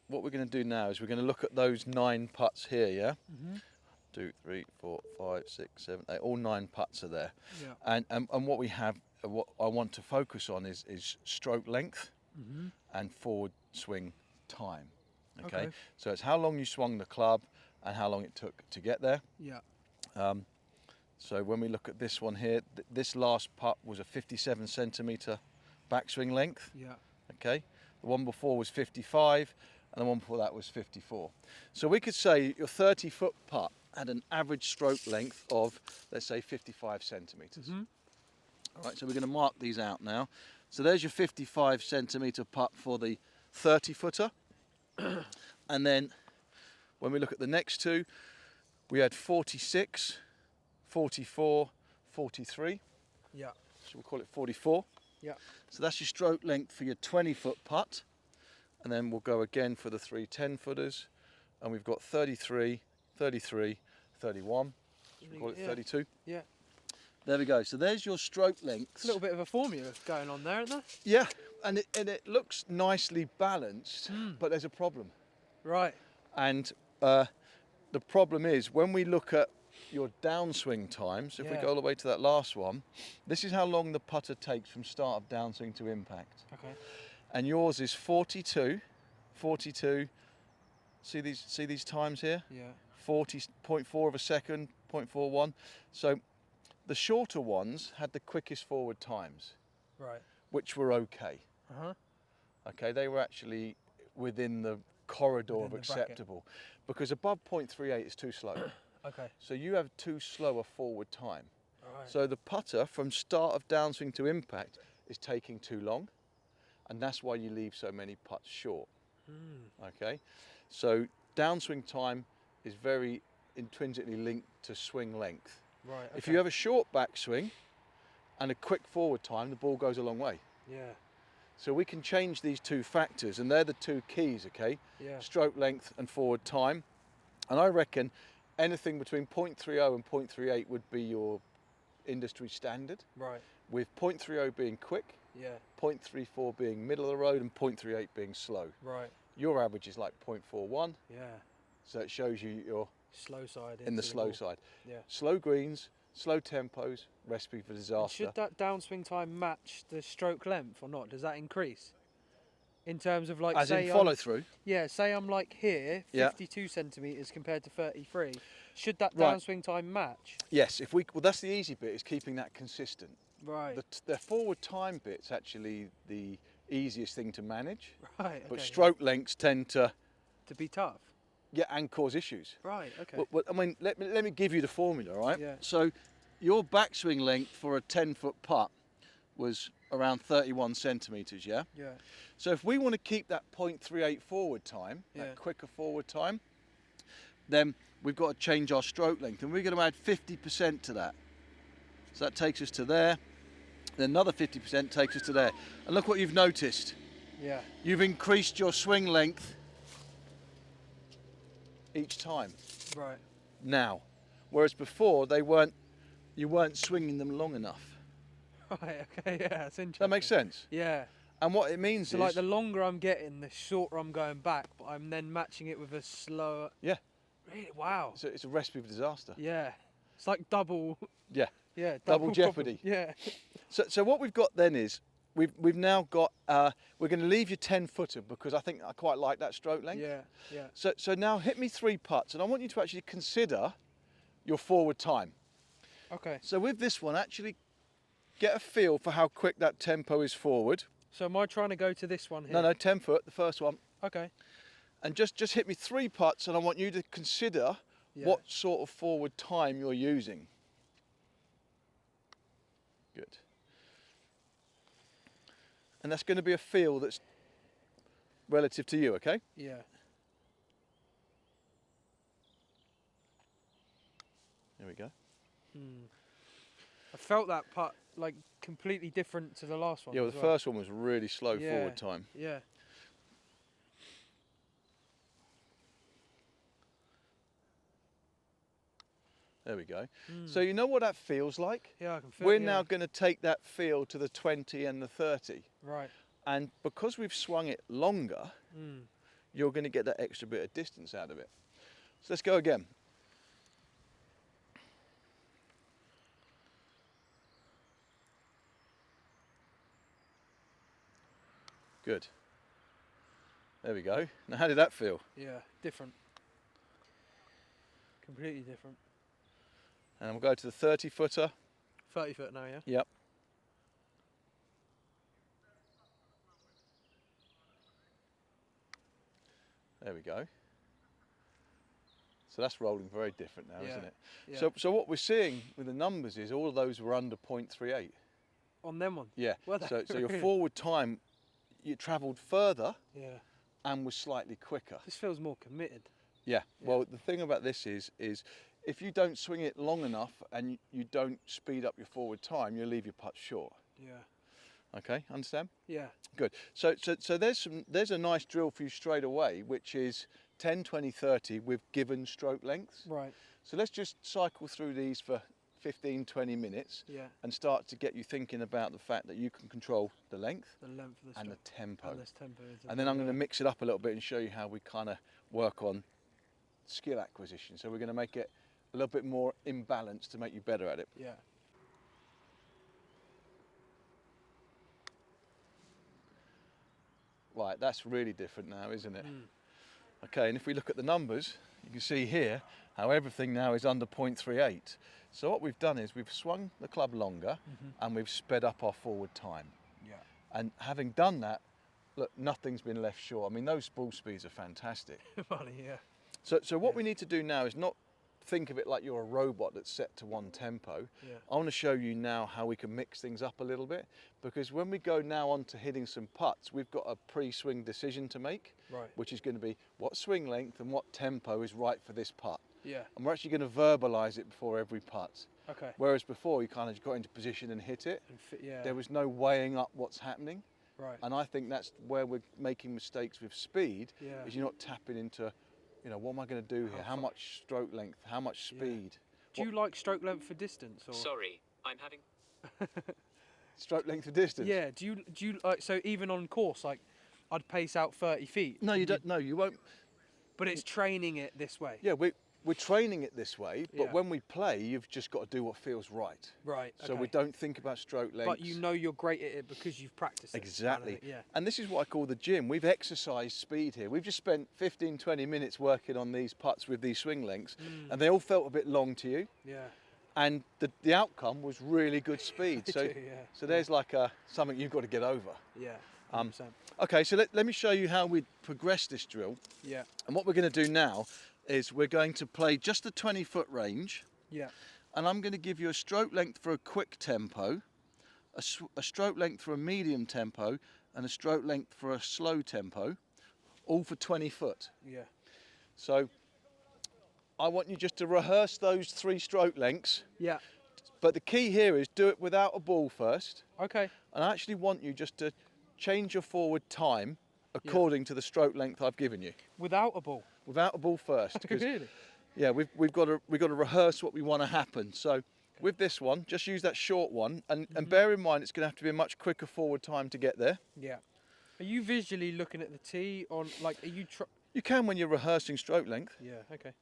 what we're going to do now is we're going to look at those 9 putts here, yeah? 2, 3, 4, 5, 6, 7, 8, all 9 putts are there. yeah. And what we have, what I want to focus on is stroke length and forward swing time. Okay? So it's how long you swung the club and how long it took to get there. Yeah. So when we look at this one here, this last putt was a 57 centimetre backswing length. Yeah. Okay, the one before was 55 and the one before that was 54. So we could say your 30-foot putt had an average stroke length of, let's say, 55 centimetres. All right, so we're going to mark these out now. So there's your 55 centimetre putt for the 30-footer. And then when we look at the next 2, we had 46, 44, 43. Yeah. So we'll call it 44. Yeah. So that's your stroke length for your 20-foot putt. And then we'll go again for the 3 10-footers. And we've got 33, 33, 31. Should we call it 32? Yeah. There we go. So there's your stroke lengths. A little bit of a formula going on there, isn't there? Yeah, and it looks nicely balanced, but there's a problem. Right. And the problem is when we look at your downswing times, if we go all the way to that last one, this is how long the putter takes from start of downswing to impact. Okay. And yours is 42, 42. See these times here? Yeah. 40.4 of a second, 0.41. So the shorter ones had the quickest forward times, Right. which were okay. Uh-huh. Okay, they were actually within the corridor Within of the bracket. acceptable, because above 0.38 is too slow. Okay. So you have too slow a forward time. Right. So the putter from start of downswing to impact is taking too long, and that's why you leave so many putts short. Okay, so downswing time is very intrinsically linked to swing length. Right. Okay. If you have a short backswing and a quick forward time, the ball goes a long way. Yeah. So we can change these 2 factors, and they're the 2 keys, okay? Yeah. Stroke length and forward time. And I reckon anything between 0.30 and 0.38 would be your industry standard, Right. with 0.30 being quick, Yeah. 0.34 being middle of the road, and 0.38 being slow. Right. Your average is like 0.41, Yeah. so it shows you you're Slow side. in the into slow ball. side. Yeah. Slow greens, slow tempos, recipe for And disaster. should that downswing time match the stroke length or not? Does that increase? In terms of like, As say in I'm- follow through? Yeah, say I'm like here, Yeah. 52 centimetres compared to 33. Should that Right. downswing time match? Yes, well that's the easy bit, is keeping that consistent. Right. The forward time bit's actually the easiest thing to manage, Right. but okay, stroke lengths tend to, to be tough. and cause issues. Right. Okay. Well, I mean, let me give you the formula, right? Yeah. So your backswing length for a 10-foot putt was around 31 centimetres, yeah? yeah. So if we want to keep that 0.38 forward time, Yeah. that quicker forward time, then we've got to change our stroke length, and we're going to add 50% to that. So that takes us to there. Then another 50% takes us to there. And look what you've noticed. Yeah. You've increased your swing length each time Right. now, whereas before you weren't swinging them long enough. Right. Okay. Yeah. That's interesting. That makes sense. Yeah. And what it means So is, like the longer I'm getting, the shorter I'm going back, but I'm then matching it with a slower. yeah, Really? Wow. it's a recipe for disaster. Yeah. It's like double. Yeah. Yeah. Double problem. jeopardy. Yeah. So what we've got then is we've now got we're going to leave your 10-footer because I think I quite like that stroke length. Yeah. Yeah. So now hit me 3 putts, and I want you to actually consider your forward time. Okay. So with this one, actually get a feel for how quick that tempo is forward. So am I trying to go to this one here? No, 10 foot, the first one. Okay. And just hit me 3 putts, and I want you to consider what sort of forward time you're using. Good. And that's going to be a feel that's relative to you, okay? Yeah. There we go. I felt that putt like completely different to the last one. Yeah, well, the first one was really slow forward time. Yeah. There we go. So you know what that feels like? Yeah, I can feel. We're now going to take that feel to the 20 and the 30. Right. And because we've swung it longer, you're going to get that extra bit of distance out of it. So let's go again. Good. There we go. Now how did that feel? Yeah, different. Completely different. And we'll go to the 30 footer. 30 foot now, yeah? Yep. There we go. So that's rolling very different now, isn't it? Yeah. So what we're seeing with the numbers is all of those were under 0.38. On them one? Yeah. Well, So your forward time, you travelled further Yeah. and was slightly quicker. This feels more committed. Yeah. Well, the thing about this is if you don't swing it long enough and you don't speed up your forward time, you'll leave your putt short. Yeah. Okay, understand? Yeah. Good. So there's a nice drill for you straight away, which is 10, 20, 30 with given stroke lengths. Right. So let's just cycle through these for 15, 20 minutes and start to get you thinking about the fact that you can control the length, the length of the and the tempo. And this tempo. And then I'm going to mix it up a little bit and show you how we kind of work on skill acquisition. So we're going to make it a little bit more in balance to make you better at it. Yeah. Right, that's really different now, isn't it? Okay, and if we look at the numbers, you can see here how everything now is under 0.38. So what we've done is we've swung the club longer and we've sped up our forward time. Yeah. And having done that, look, nothing's been left short. I mean, those ball speeds are fantastic. Funny, yeah. So what we need to do now is not think of it like you're a robot that's set to one tempo. Yeah. I want to show you now how we can mix things up a little bit, because when we go now on to hitting some putts, we've got a pre-swing decision to make, Right. which is going to be what swing length and what tempo is right for this putt. Yeah. And we're actually going to verbalise it before every putt. Okay. Whereas before you kind of got into position and hit it. Yeah. There was no weighing up what's happening. Right. And I think that's where we're making mistakes with speed, Yeah. is you're not tapping into, you know, what am I going to do here? How much stroke length? How much speed? Do you like stroke length for distance? Or? Sorry, I'm having... Stroke length for distance? Yeah. Do you like, so even on course, like I'd pace out 30 feet. No, you don't. No, you won't. But it's training it this way. Yeah, we're training it this way, but Yeah. when we play, you've just got to do what feels right. Right. So we okay. don't think about stroke length. But you know you're great at it because you've practiced it. Exactly. Kind of, yeah. And this is what I call the gym. We've exercised speed here. We've just spent 15, 20 minutes working on these putts with these swing lengths, and they all felt a bit long to you. Yeah. And the outcome was really good speed. So, Yeah. so there's like something you've got to get over. Yeah. 100%. Okay, so let me show you how we progress this drill. Yeah. And what we're going to do now is we're going to play just the 20-foot range. Yeah. And I'm going to give you a stroke length for a quick tempo, a stroke length for a medium tempo, and a stroke length for a slow tempo, all for 20 foot. Yeah. So I want you just to rehearse those 3 stroke lengths, Yeah. but the key here is do it without a ball first. Okay. And I actually want you just to change your forward time according to the stroke length I've given you. Without a ball. Without a ball first. 'cause, Really? yeah, we've got to rehearse what we want to happen. So with this one, just use that short one, and bear in mind it's going to have to be a much quicker forward time to get there. Yeah. Are you visually looking at the tee on, like, are you You can when you're rehearsing stroke length. Yeah, okay.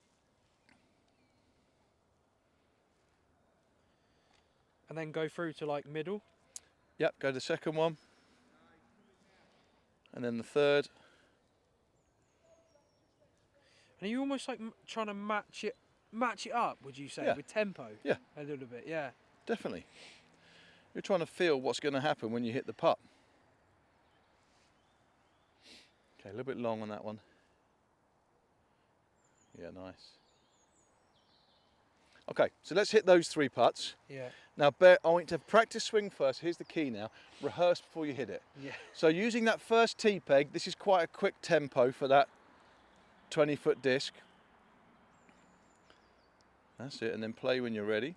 And then go through to, like, middle? Yep, go to the second one. And then the third. And are you almost like trying to match it up, would you say, Yeah. with tempo? Yeah. A little bit, yeah. Definitely. You're trying to feel what's going to happen when you hit the putt. Okay, a little bit long on that one. Yeah, nice. Okay, so let's hit those 3 putts. Yeah. Now, I want you to practice swing first. Here's the key now. Rehearse before you hit it. Yeah. So using that first tee peg, this is quite a quick tempo for that 20-foot disc. That's it, and then play when you're ready.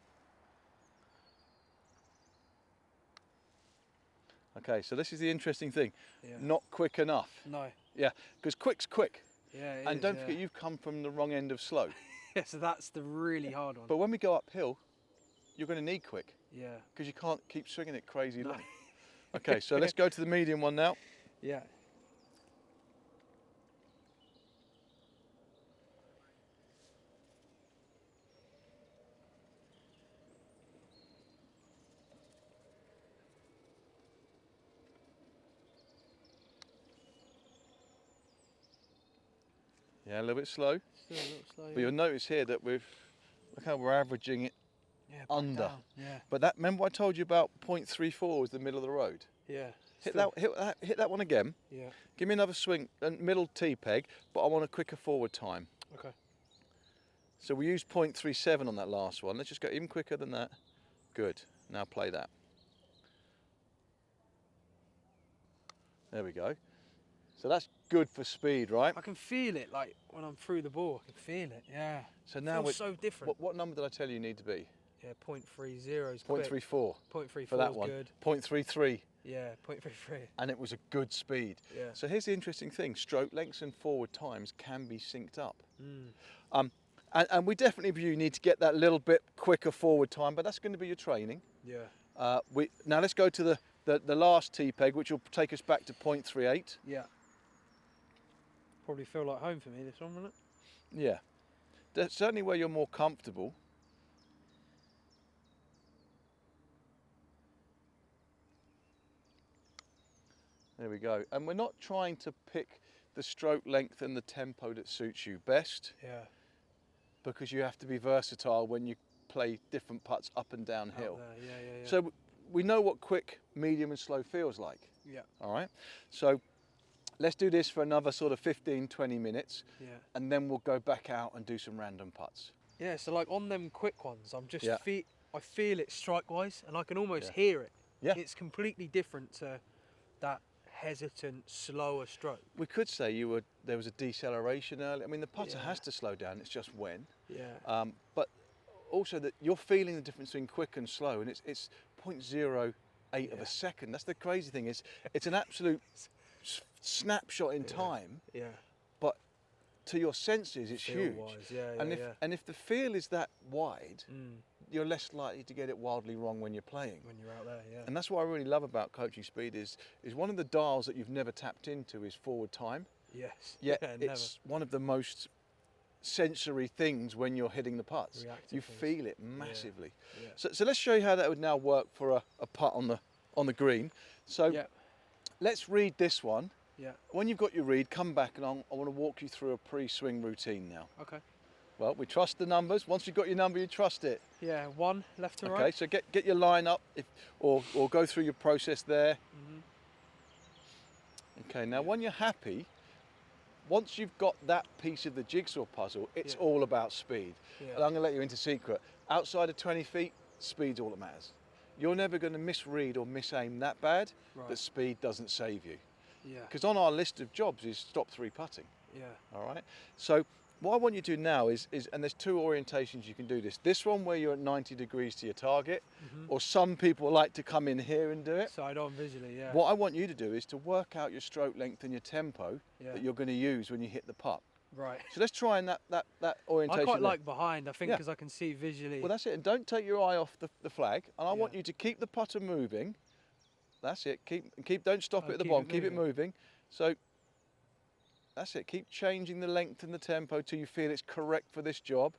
Okay, so this is the interesting thing. Yeah. Not quick enough. No. Yeah, because quick's quick. Yeah. It And is, don't yeah. forget, you've come from the wrong end of slow. Yeah, so that's the really hard one. But when we go uphill, you're going to need quick, Yeah. because you can't keep swinging it crazy long. Okay, so let's go to the medium one now. Yeah. Yeah, a little bit slow. Still a little slow. But you'll notice here that look how we're averaging it yeah, back under. down. Yeah. But that, remember I told you about 0.34 was the middle of the road? Yeah. Hit Still- hit that one again. Yeah. Give me another swing, middle tee peg, but I want a quicker forward time. Okay. So we used 0.37 on that last one. Let's just go even quicker than that. Good. Now play that. There we go. So that's good for speed, right? I can feel it, like when I'm through the ball. I can feel it. Yeah. So now Feels so different. what number did I tell you need to be? Yeah. 0.30 is quick. 0.34 0.34 for that is one. good. 0.33, Yeah. 0.33. and it was a good speed. Yeah. So here's the interesting thing: stroke lengths and forward times can be synced up. Mm. And we definitely you need to get that little bit quicker forward time, but that's going to be your training. Yeah. Now let's go to the last tee peg, which will take us back to 0.38. Yeah. Probably feel like home for me this one, won't it? Yeah, that's certainly where you're more comfortable. There we go. And we're not trying to pick the stroke length and the tempo that suits you best, Yeah. because you have to be versatile when you play different putts up and Out downhill. there. Yeah. So we know what quick, medium and slow feels like. Yeah. All right. So let's do this for another sort of 15, 20 minutes, Yeah. and then we'll go back out and do some random putts. Yeah. So like on them quick ones, I'm just Yeah. I feel it strike wise, and I can almost Yeah. hear it. Yeah. It's completely different to that hesitant, slower stroke. We could say there was a deceleration early. I mean, the putter Yeah. has to slow down. It's just when. Yeah. But also that you're feeling the difference between quick and slow, and it's 0.08 of Yeah. a second. That's the crazy thing. It's an absolute snapshot in Yeah. time, Yeah. but to your senses, it's huge. Feel-wise, yeah. And if the feel is that wide, Mm, you're less likely to get it wildly wrong when you're playing. when you're out there, yeah. And that's what I really love about coaching speed is one of the dials that you've never tapped into is forward time. Yes. Yet Yeah, it's one of the most sensory things when you're hitting the putts. Reactive You things. feel it massively. Yeah. So let's show you how that would now work for a putt on the green. So Yeah. let's read this one. Yeah. When you've got your read, come back and I want to walk you through a pre-swing routine now. Okay. Well, we trust the numbers. Once you've got your number, you trust it. Yeah. One left to Okay, right. so get your line up or go through your process there. Mhm. Okay, now when you're happy, once you've got that piece of the jigsaw puzzle, it's Yeah. all about speed. Yeah. And I'm going to let you into secret. Outside of 20 feet, speed's all that matters. You're never going to misread or misaim that bad Right. that speed doesn't save you. Yeah. Because on our list of jobs is stop 3 putting. Yeah. All right. So what I want you to do now is and there's 2 orientations you can do this. This one where you're at 90 degrees to your target, or some people like to come in here and do it. Side on visually, yeah. What I want you to do is to work out your stroke length and your tempo Yeah. that you're going to use when you hit the putt. Right. So let's try and that orientation. I quite there. like behind, I think, Yeah. because I can see visually. Well, that's it. And don't take your eye off the flag. And I want Yeah. you to keep the putter moving. That's it. Keep. Don't stop Oh, it at the keep bottom. it Keep it moving. moving. So that's it. Keep changing the length and the tempo till you feel it's correct for this job.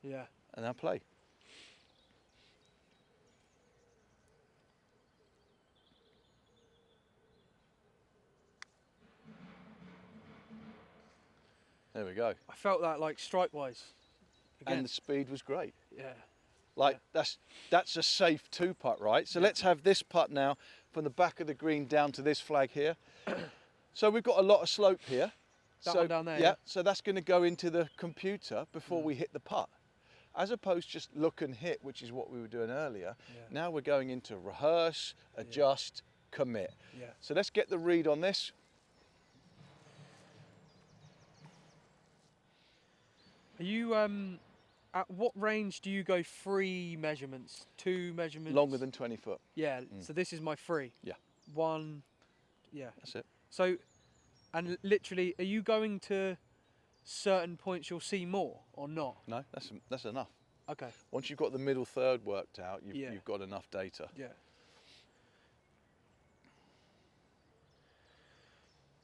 Yeah. And now play. There we go. I felt that like strike wise. Again. And the speed was great. Yeah. Like that's a safe 2 putt, right? So let's have this putt now from the back of the green down to this flag here. So we've got a lot of slope here. That one down there. Yeah, so that's going to go into the computer before we hit the putt. As opposed to just look and hit, which is what we were doing earlier. Yeah. Now we're going into rehearse, adjust, commit. Yeah. So let's get the read on this. Are you at what range do you go 3 measurements, 2 measurements? Longer than 20 foot. Yeah. So this is my 3. Yeah. 1. Yeah. That's it. So, and literally, are you going to certain points you'll see more or not? No, that's enough. Okay. Once you've got the middle third worked out, Yeah. you've got enough data. Yeah.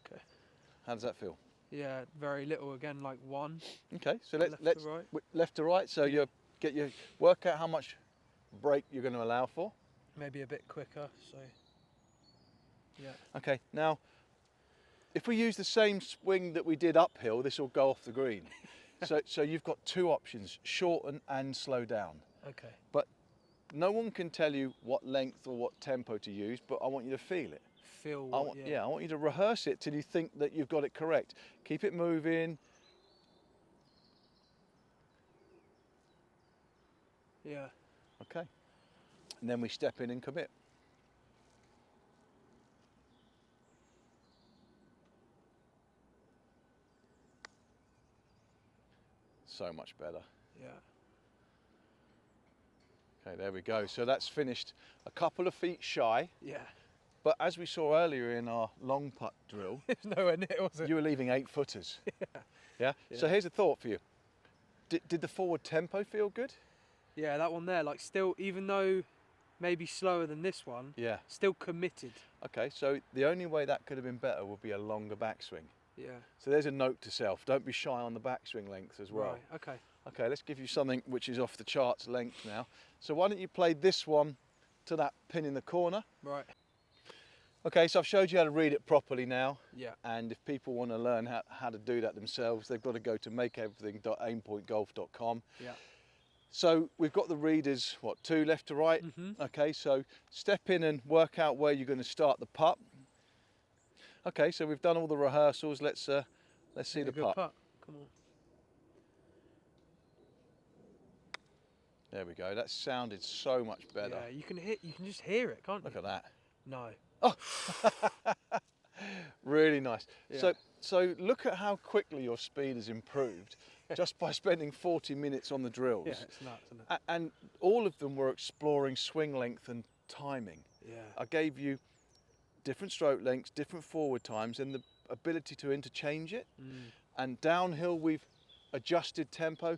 Okay. How does that feel? Yeah, very little again, like 1. Okay, so Left to let's right. left to right. So you work out how much brake you're going to allow for. Maybe a bit quicker. So. Yeah. Okay, now if we use the same swing that we did uphill, this will go off the green. So you've got 2 options: shorten and slow down. Okay. But no one can tell you what length or what tempo to use. But I want you to feel it. Feel. I What, want, I want you to rehearse it till you think that you've got it correct. Keep it moving. Yeah. Okay. And then we step in and commit. So much better. Yeah. Okay, there we go. So that's finished a couple of feet shy. Yeah. But as we saw earlier in our long putt drill, It's nowhere near, was it? you were leaving 8 footers. Yeah. Yeah. So here's a thought for you. Did the forward tempo feel good? Yeah, that one there, like still, even though maybe slower than this one, Yeah. still committed. Okay, so the only way that could have been better would be a longer backswing. Yeah. So there's a note to self. Don't be shy on the backswing length as well. Right. Okay. Okay, let's give you something which is off the charts length now. So why don't you play this one to that pin in the corner? Right. Okay, so I've showed you how to read it properly now. Yeah. And if people want to learn how to do that themselves, they've got to go to makeeverything.aimpointgolf.com. Yeah. So we've got the readers, what, 2 left to right? Mm-hmm. Okay, so step in and work out where you're going to start the putt. Okay, so we've done all the rehearsals. Let's see the Good putt. putt. Come on. There we go. That sounded so much better. Yeah, you can just hear it, can't Look you? at that. No. Really nice. Yeah. So look at how quickly your speed has improved just by spending 40 minutes on the drills. Yeah, it's nuts, isn't it? And all of them were exploring swing length and timing. Yeah. I gave you different stroke lengths, different forward times, and the ability to interchange it. And downhill we've adjusted tempo,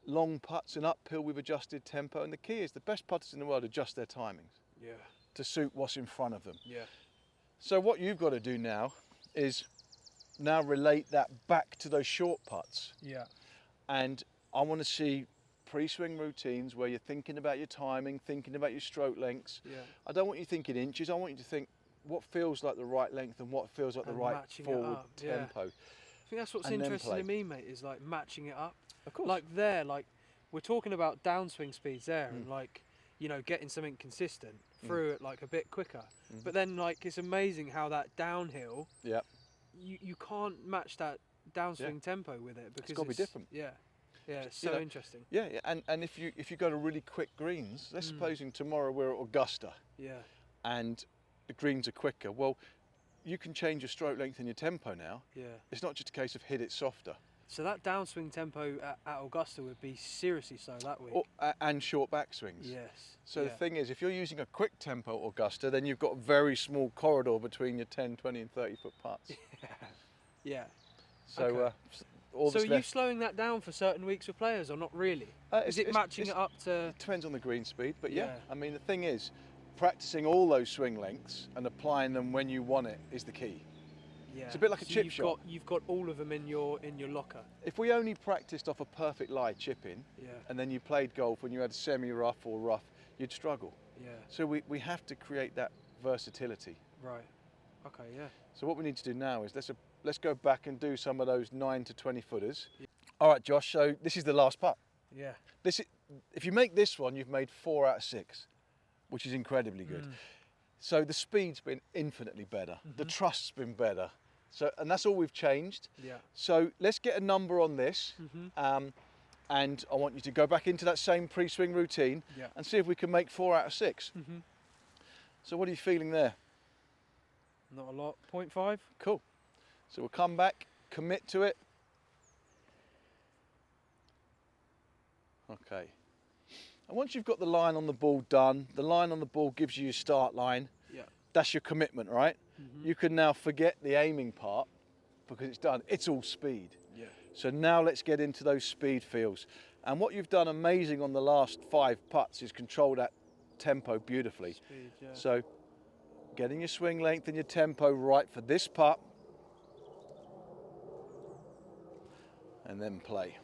long putts and uphill we've adjusted tempo. And the key is the best putters in the world adjust their timings Yeah. to suit what's in front of them. Yeah. So what you've got to do now is now relate that back to those short putts. Yeah. And I want to see pre-swing routines where you're thinking about your timing, thinking about your stroke lengths. Yeah. I don't want you thinking inches. I want you to think what feels like the right length and what feels like the And right matching it forward up, yeah. tempo. I think that's what's And then interesting play. to me, mate, is like matching it up. Of course. Like there, like we're talking about downswing speeds there, and like, you know, getting something consistent through it like a bit quicker. But then like it's amazing how that downhill, Yeah. you can't match that downswing tempo with it because It's got to be different. Yeah. Yeah, it's You so know, interesting. Yeah, and if you go to really quick greens, let's supposing tomorrow we're at Augusta Yeah. and the greens are quicker. Well, you can change your stroke length and your tempo now. Yeah. It's not just a case of hit it softer. So that downswing tempo at Augusta would be seriously slow that week. And short backswings. Yes. So yeah. the thing is, if you're using a quick tempo Augusta, then you've got a very small corridor between your 10, 20 and 30 foot putts. Yeah. So Okay. all So that's are you left slowing that down for certain weeks with players or not really? Is it matching it up to... depends on the green speed, but yeah. Yeah. I mean, the thing is, practicing all those swing lengths and applying them when you want it is the key. Yeah. It's a bit like a So chip you've shot. You've got all of them in your locker. If we only practiced off a perfect lie chip in, Yeah. and then you played golf when you had semi-rough or rough, you'd struggle. Yeah. So we have to create that versatility. Right. Okay. Yeah. So what we need to do now is let's go back and do some of those 9 to 20 footers. All right, Josh. So this is the last putt. Yeah. If you make this one, you've made 4 out of 6, which is incredibly good. So the speed's been infinitely better. The trust's been better. So, and that's all we've changed. Yeah. So let's get a number on this. Mhm. And I want you to go back into that same pre-swing routine Yeah. and see if we can make 4 out of 6. Mhm. So what are you feeling there? Not a lot. 0.5. Cool. So we'll come back, commit to it. Okay. And once you've got the line on the ball done, the line on the ball gives you your start line. Yeah. That's your commitment, right? Mhm. You can now forget the aiming part because it's done. It's all speed. Yeah. So now let's get into those speed feels. And what you've done amazing on the last 5 putts is control that tempo beautifully. Speed, yeah. So getting your swing length and your tempo right for this putt. And then play.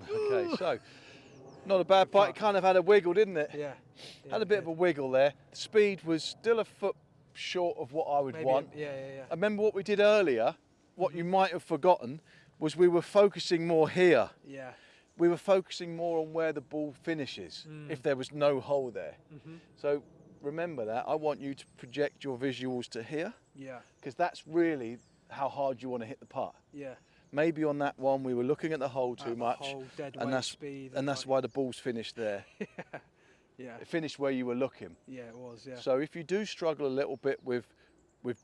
Okay, so not a bad putt. It kind of had a wiggle, didn't it? Yeah. Had a bit of a wiggle there. The speed was still a foot short of what I would Maybe want. Yeah. I remember what we did earlier. What you might have forgotten was we were focusing more here. Yeah. We were focusing more on where the ball finishes, if there was no hole there. So remember that. I want you to project your visuals to here, Yeah. because that's really how hard you want to hit the putt. Yeah. Maybe on that one we were looking at the hole too At the much, hole, dead and weight that's speed, and that's like- why the ball's finished there. Yeah. It finished where you were looking. Yeah, it was. Yeah. So if you do struggle a little bit with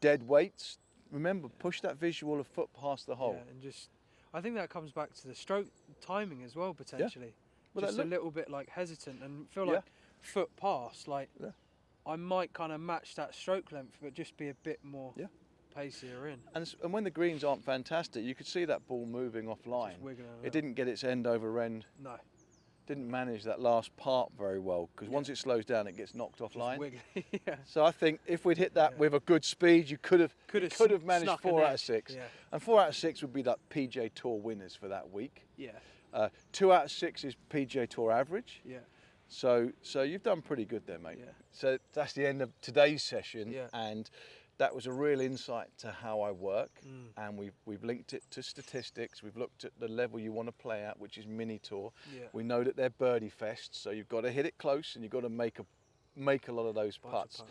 dead weights, remember, push that visual a foot past the hole. Yeah, and just, I think that comes back to the stroke timing as well, potentially. Well, Just that a little bit like hesitant and feel Yeah. like foot past, like Yeah. I might kind of match that stroke length, but just be a bit more Yeah. pacier in. And when the greens aren't fantastic, you could see that ball moving offline. Just wiggling It didn't get its end over end, No, didn't manage that last part very well, because once it slows down, it gets knocked just offline. wiggling. Yeah. So I think if we'd hit that Yeah. with a good speed, you could have managed snuck an 4 out of edge. 6. Yeah. And 4 out of 6 would be that PJ Tour winners for that week. Yeah. 2 out of 6 is PJ Tour average. Yeah. So you've done pretty good there, mate. Yeah. So that's the end of today's session, Yeah. and that was a real insight to how I work. Mm. And we've linked it to statistics. We've looked at the level you want to play at, which is mini tour. Yeah. We know that they're birdie fests, so you've got to hit it close and you've got to make a lot of those Bunch of putts.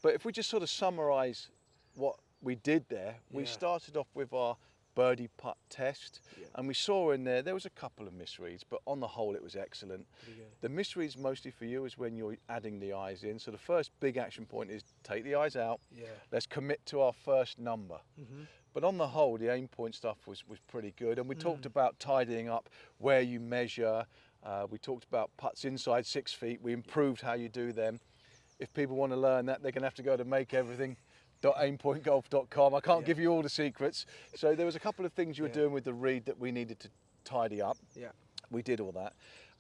But if we just sort of summarise what we did there, we Yeah. started off with our birdie putt test, Yeah. and we saw in there was a couple of misreads, but on the whole it was excellent. Pretty good. The misreads mostly for you is when you're adding the eyes in. So the first big action point is take the eyes out. Yeah. Let's commit to our first number. Mhm. But on the whole, the aim point stuff was pretty good. And we talked about tidying up where you measure. We talked about putts inside 6 feet. We improved how you do them. If people want to learn that, they're going to have to go to makeeverything.aimpointgolf.com. I can't give you all the secrets. So there was a couple of things you were Yeah. doing with the read that we needed to tidy up. Yeah. We did all that.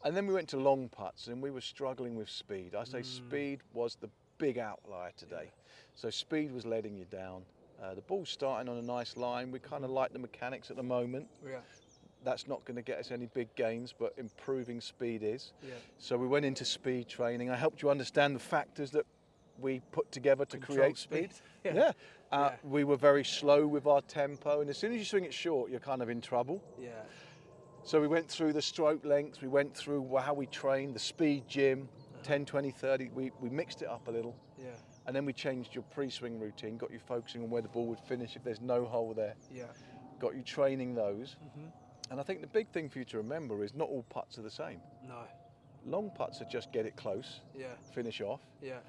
And then we went to long putts and we were struggling with speed. I say speed was the big outlier today. So speed was letting you down. The ball's starting on a nice line. We kind of like the mechanics at the moment. Yeah. That's not going to get us any big gains, but improving speed is. Yeah. So we went into speed training. I helped you understand the factors that we put together to Control create speed. speed. Yeah. Yeah. We were very slow with our tempo, and as soon as you swing it short, you're kind of in trouble. Yeah. So we went through the stroke lengths, we went through how we trained, the speed gym, 10, 20, 30. We mixed it up a little, Yeah. and then we changed your pre-swing routine, got you focusing on where the ball would finish if there's no hole there, Yeah. got you training those. Mhm. And I think the big thing for you to remember is not all putts are the same. No. Long putts are just get it close, Yeah. finish off. Yeah.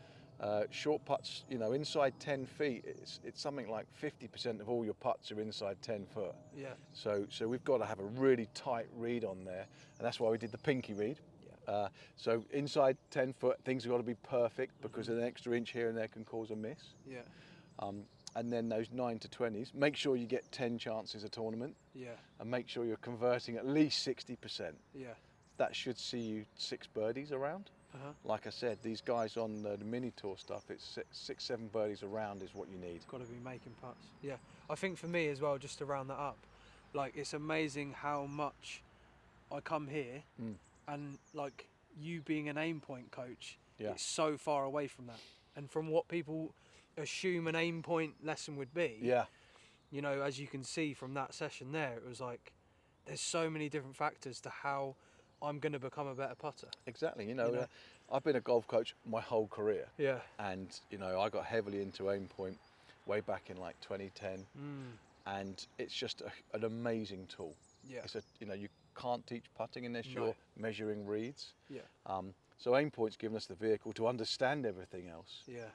Short putts, inside 10 feet, it's something like 50% of all your putts are inside 10 foot. Yeah. So we've got to have a really tight read on there, and that's why we did the pinky read. Yeah. So inside 10 foot, things have got to be perfect because an extra inch here and there can cause a miss. Yeah. And then those 9 to 20s, make sure you get 10 chances a tournament, Yeah. and make sure you're converting at least 60%. Yeah. That should see you 6 birdies around. Uh-huh. Like I said, these guys on the mini tour stuff, it's 6, 7 birdies around is what you need. Got to be making putts. Yeah. I think for me as well, just to round that up, like it's amazing how much I come here and like you being an Aimpoint coach, Yeah. it's so far away from that. And from what people assume an Aimpoint lesson would be, Yeah. as you can see from that session there, it was like there's so many different factors to how I'm going to become a better putter. Exactly. You know? I've been a golf coach my whole career. Yeah. And, I got heavily into Aimpoint way back in like 2010. And it's just an amazing tool. Yeah. It's you can't teach putting unless you're measuring reads. Yeah. So Aimpoint's given us the vehicle to understand everything else. Yeah.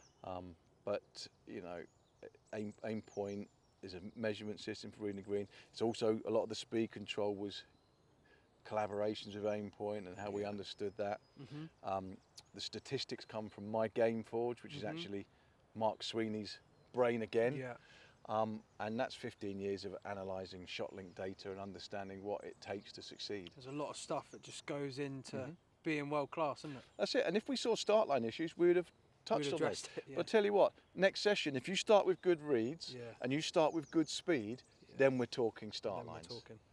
But Aimpoint is a measurement system for reading the green. It's also a lot of the speed control was collaborations with Aimpoint and how we understood that. The statistics come from my Game Forge, which is actually Mark Sweeney's brain again. Yeah. And that's 15 years of analysing shot link data and understanding what it takes to succeed. There's a lot of stuff that just goes into being world class, isn't it? That's it. And if we saw start line issues, we would have touched on those. Yeah. But I tell you what, next session, if you start with good reads and you start with good speed, then we're talking start lines.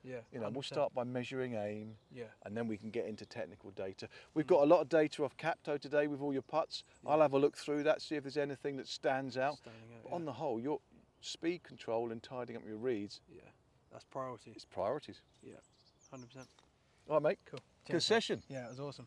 We'll start by measuring aim, and then we can get into technical data. We've got a lot of data off Capto today with all your putts. I'll have a look through that, see if there's anything that stands out. But on the whole, your speed control and tidying up your reads, that's priority. it's priorities. Yeah, 100%. All right, mate. Cool. Good session. Yeah, it was awesome.